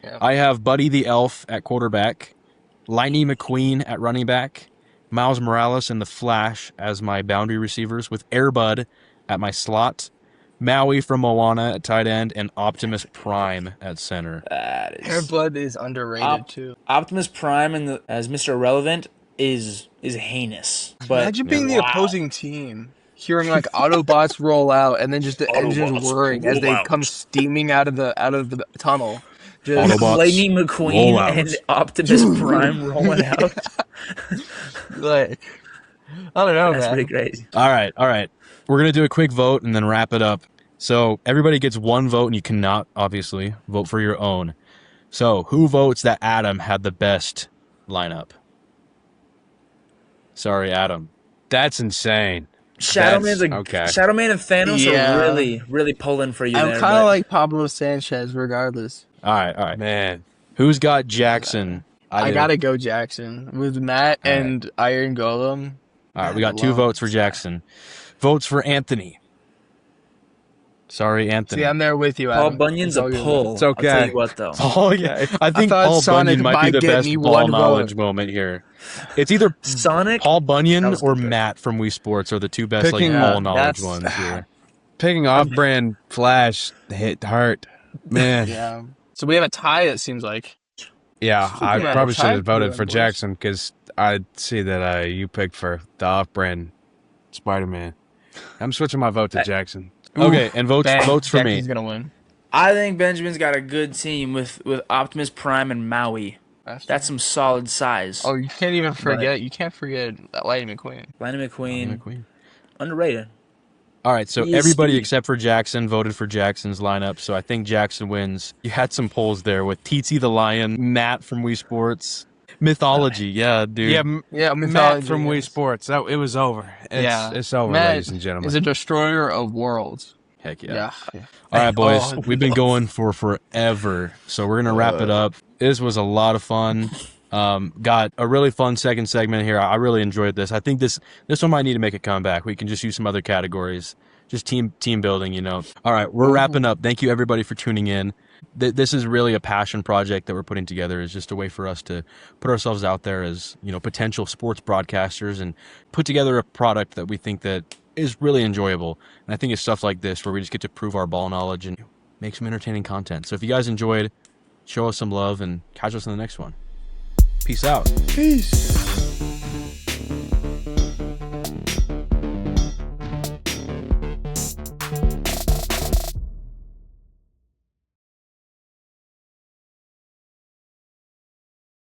Yeah. I have Buddy the Elf at quarterback, Lightning McQueen at running back, Miles Morales and the Flash as my boundary receivers, with Airbud at my slot, Maui from Moana at tight end, and Optimus Prime at center. That is Airbud is underrated Op- too. Optimus Prime as Mr. Irrelevant is heinous. But Imagine being the opposing team, hearing like Autobots roll out, and then just the engines whirring as they come steaming out of the tunnel. Just Autobots Lightning McQueen roll out. and Optimus Prime rolling out. like, I don't know, That's man. pretty crazy. All right. We're going to do a quick vote and then wrap it up. So everybody gets one vote, and you cannot, obviously, vote for your own. So who votes that Adam had the best lineup? Sorry, Adam. That's insane. Shadow Man and Thanos Yeah. are really pulling for you I'm there. kind of but like Pablo Sanchez, regardless. All right. Man. Who's got Jackson? I did. gotta go Jackson with Matt All right. and Iron Golem. All right, we got 2 votes for Jackson. Votes for Anthony. Sorry, Anthony. See, I'm there with you, Paul Adam. Bunyan's It's a all good. pull. It's okay. I'll tell you what, though. Oh, yeah. I think thought Paul Sonic Bunyan might be might the get best me ball one knowledge vote. moment here. It's either Sonic. Paul Bunyan That was a or good pick. Matt from Wii Sports are the 2 best Picking- ball knowledge that's- ones here. Picking off-brand Flash hit hard. Man. Yeah. So we have a tie, it seems like. Yeah, I Yeah, probably should try have voted to for boys. Jackson because I see that you picked for the off-brand Spider-Man. I'm switching my vote to Jackson. Okay, and votes Bang, for me. Jackson's gonna win. I think Benjamin's got a good team with Optimus Prime and Maui. That's some solid size. Oh, you can't even forget. You can't forget Lightning McQueen. Lightning McQueen, McQueen. underrated. All right, so He is everybody speed. except for Jackson voted for Jackson's lineup, so I think Jackson wins. You had some polls there with Teetsy the Lion, Matt from Wii Sports, Mythology, yeah, dude. Yeah, Yeah, Matt mythology, from Wii yes. Sports. It was over. It's over, Matt ladies and gentlemen. is a destroyer of worlds. Heck yeah. Yeah. All right, boys, Oh, we've been going for forever, so we're gonna wrap it up. This was a lot of fun. Got a really fun second segment here. I really enjoyed this. I think this one might need to make a comeback. We can just use some other categories, just team building, you know. All right, we're wrapping up. Thank you everybody for tuning in. This is really a passion project that we're putting together. It's just a way for us to put ourselves out there as, you know, potential sports broadcasters and put together a product that we think that is really enjoyable. And I think it's stuff like this where we just get to prove our ball knowledge and make some entertaining content. So if you guys enjoyed, show us some love and catch us in the next one. Peace out. Peace.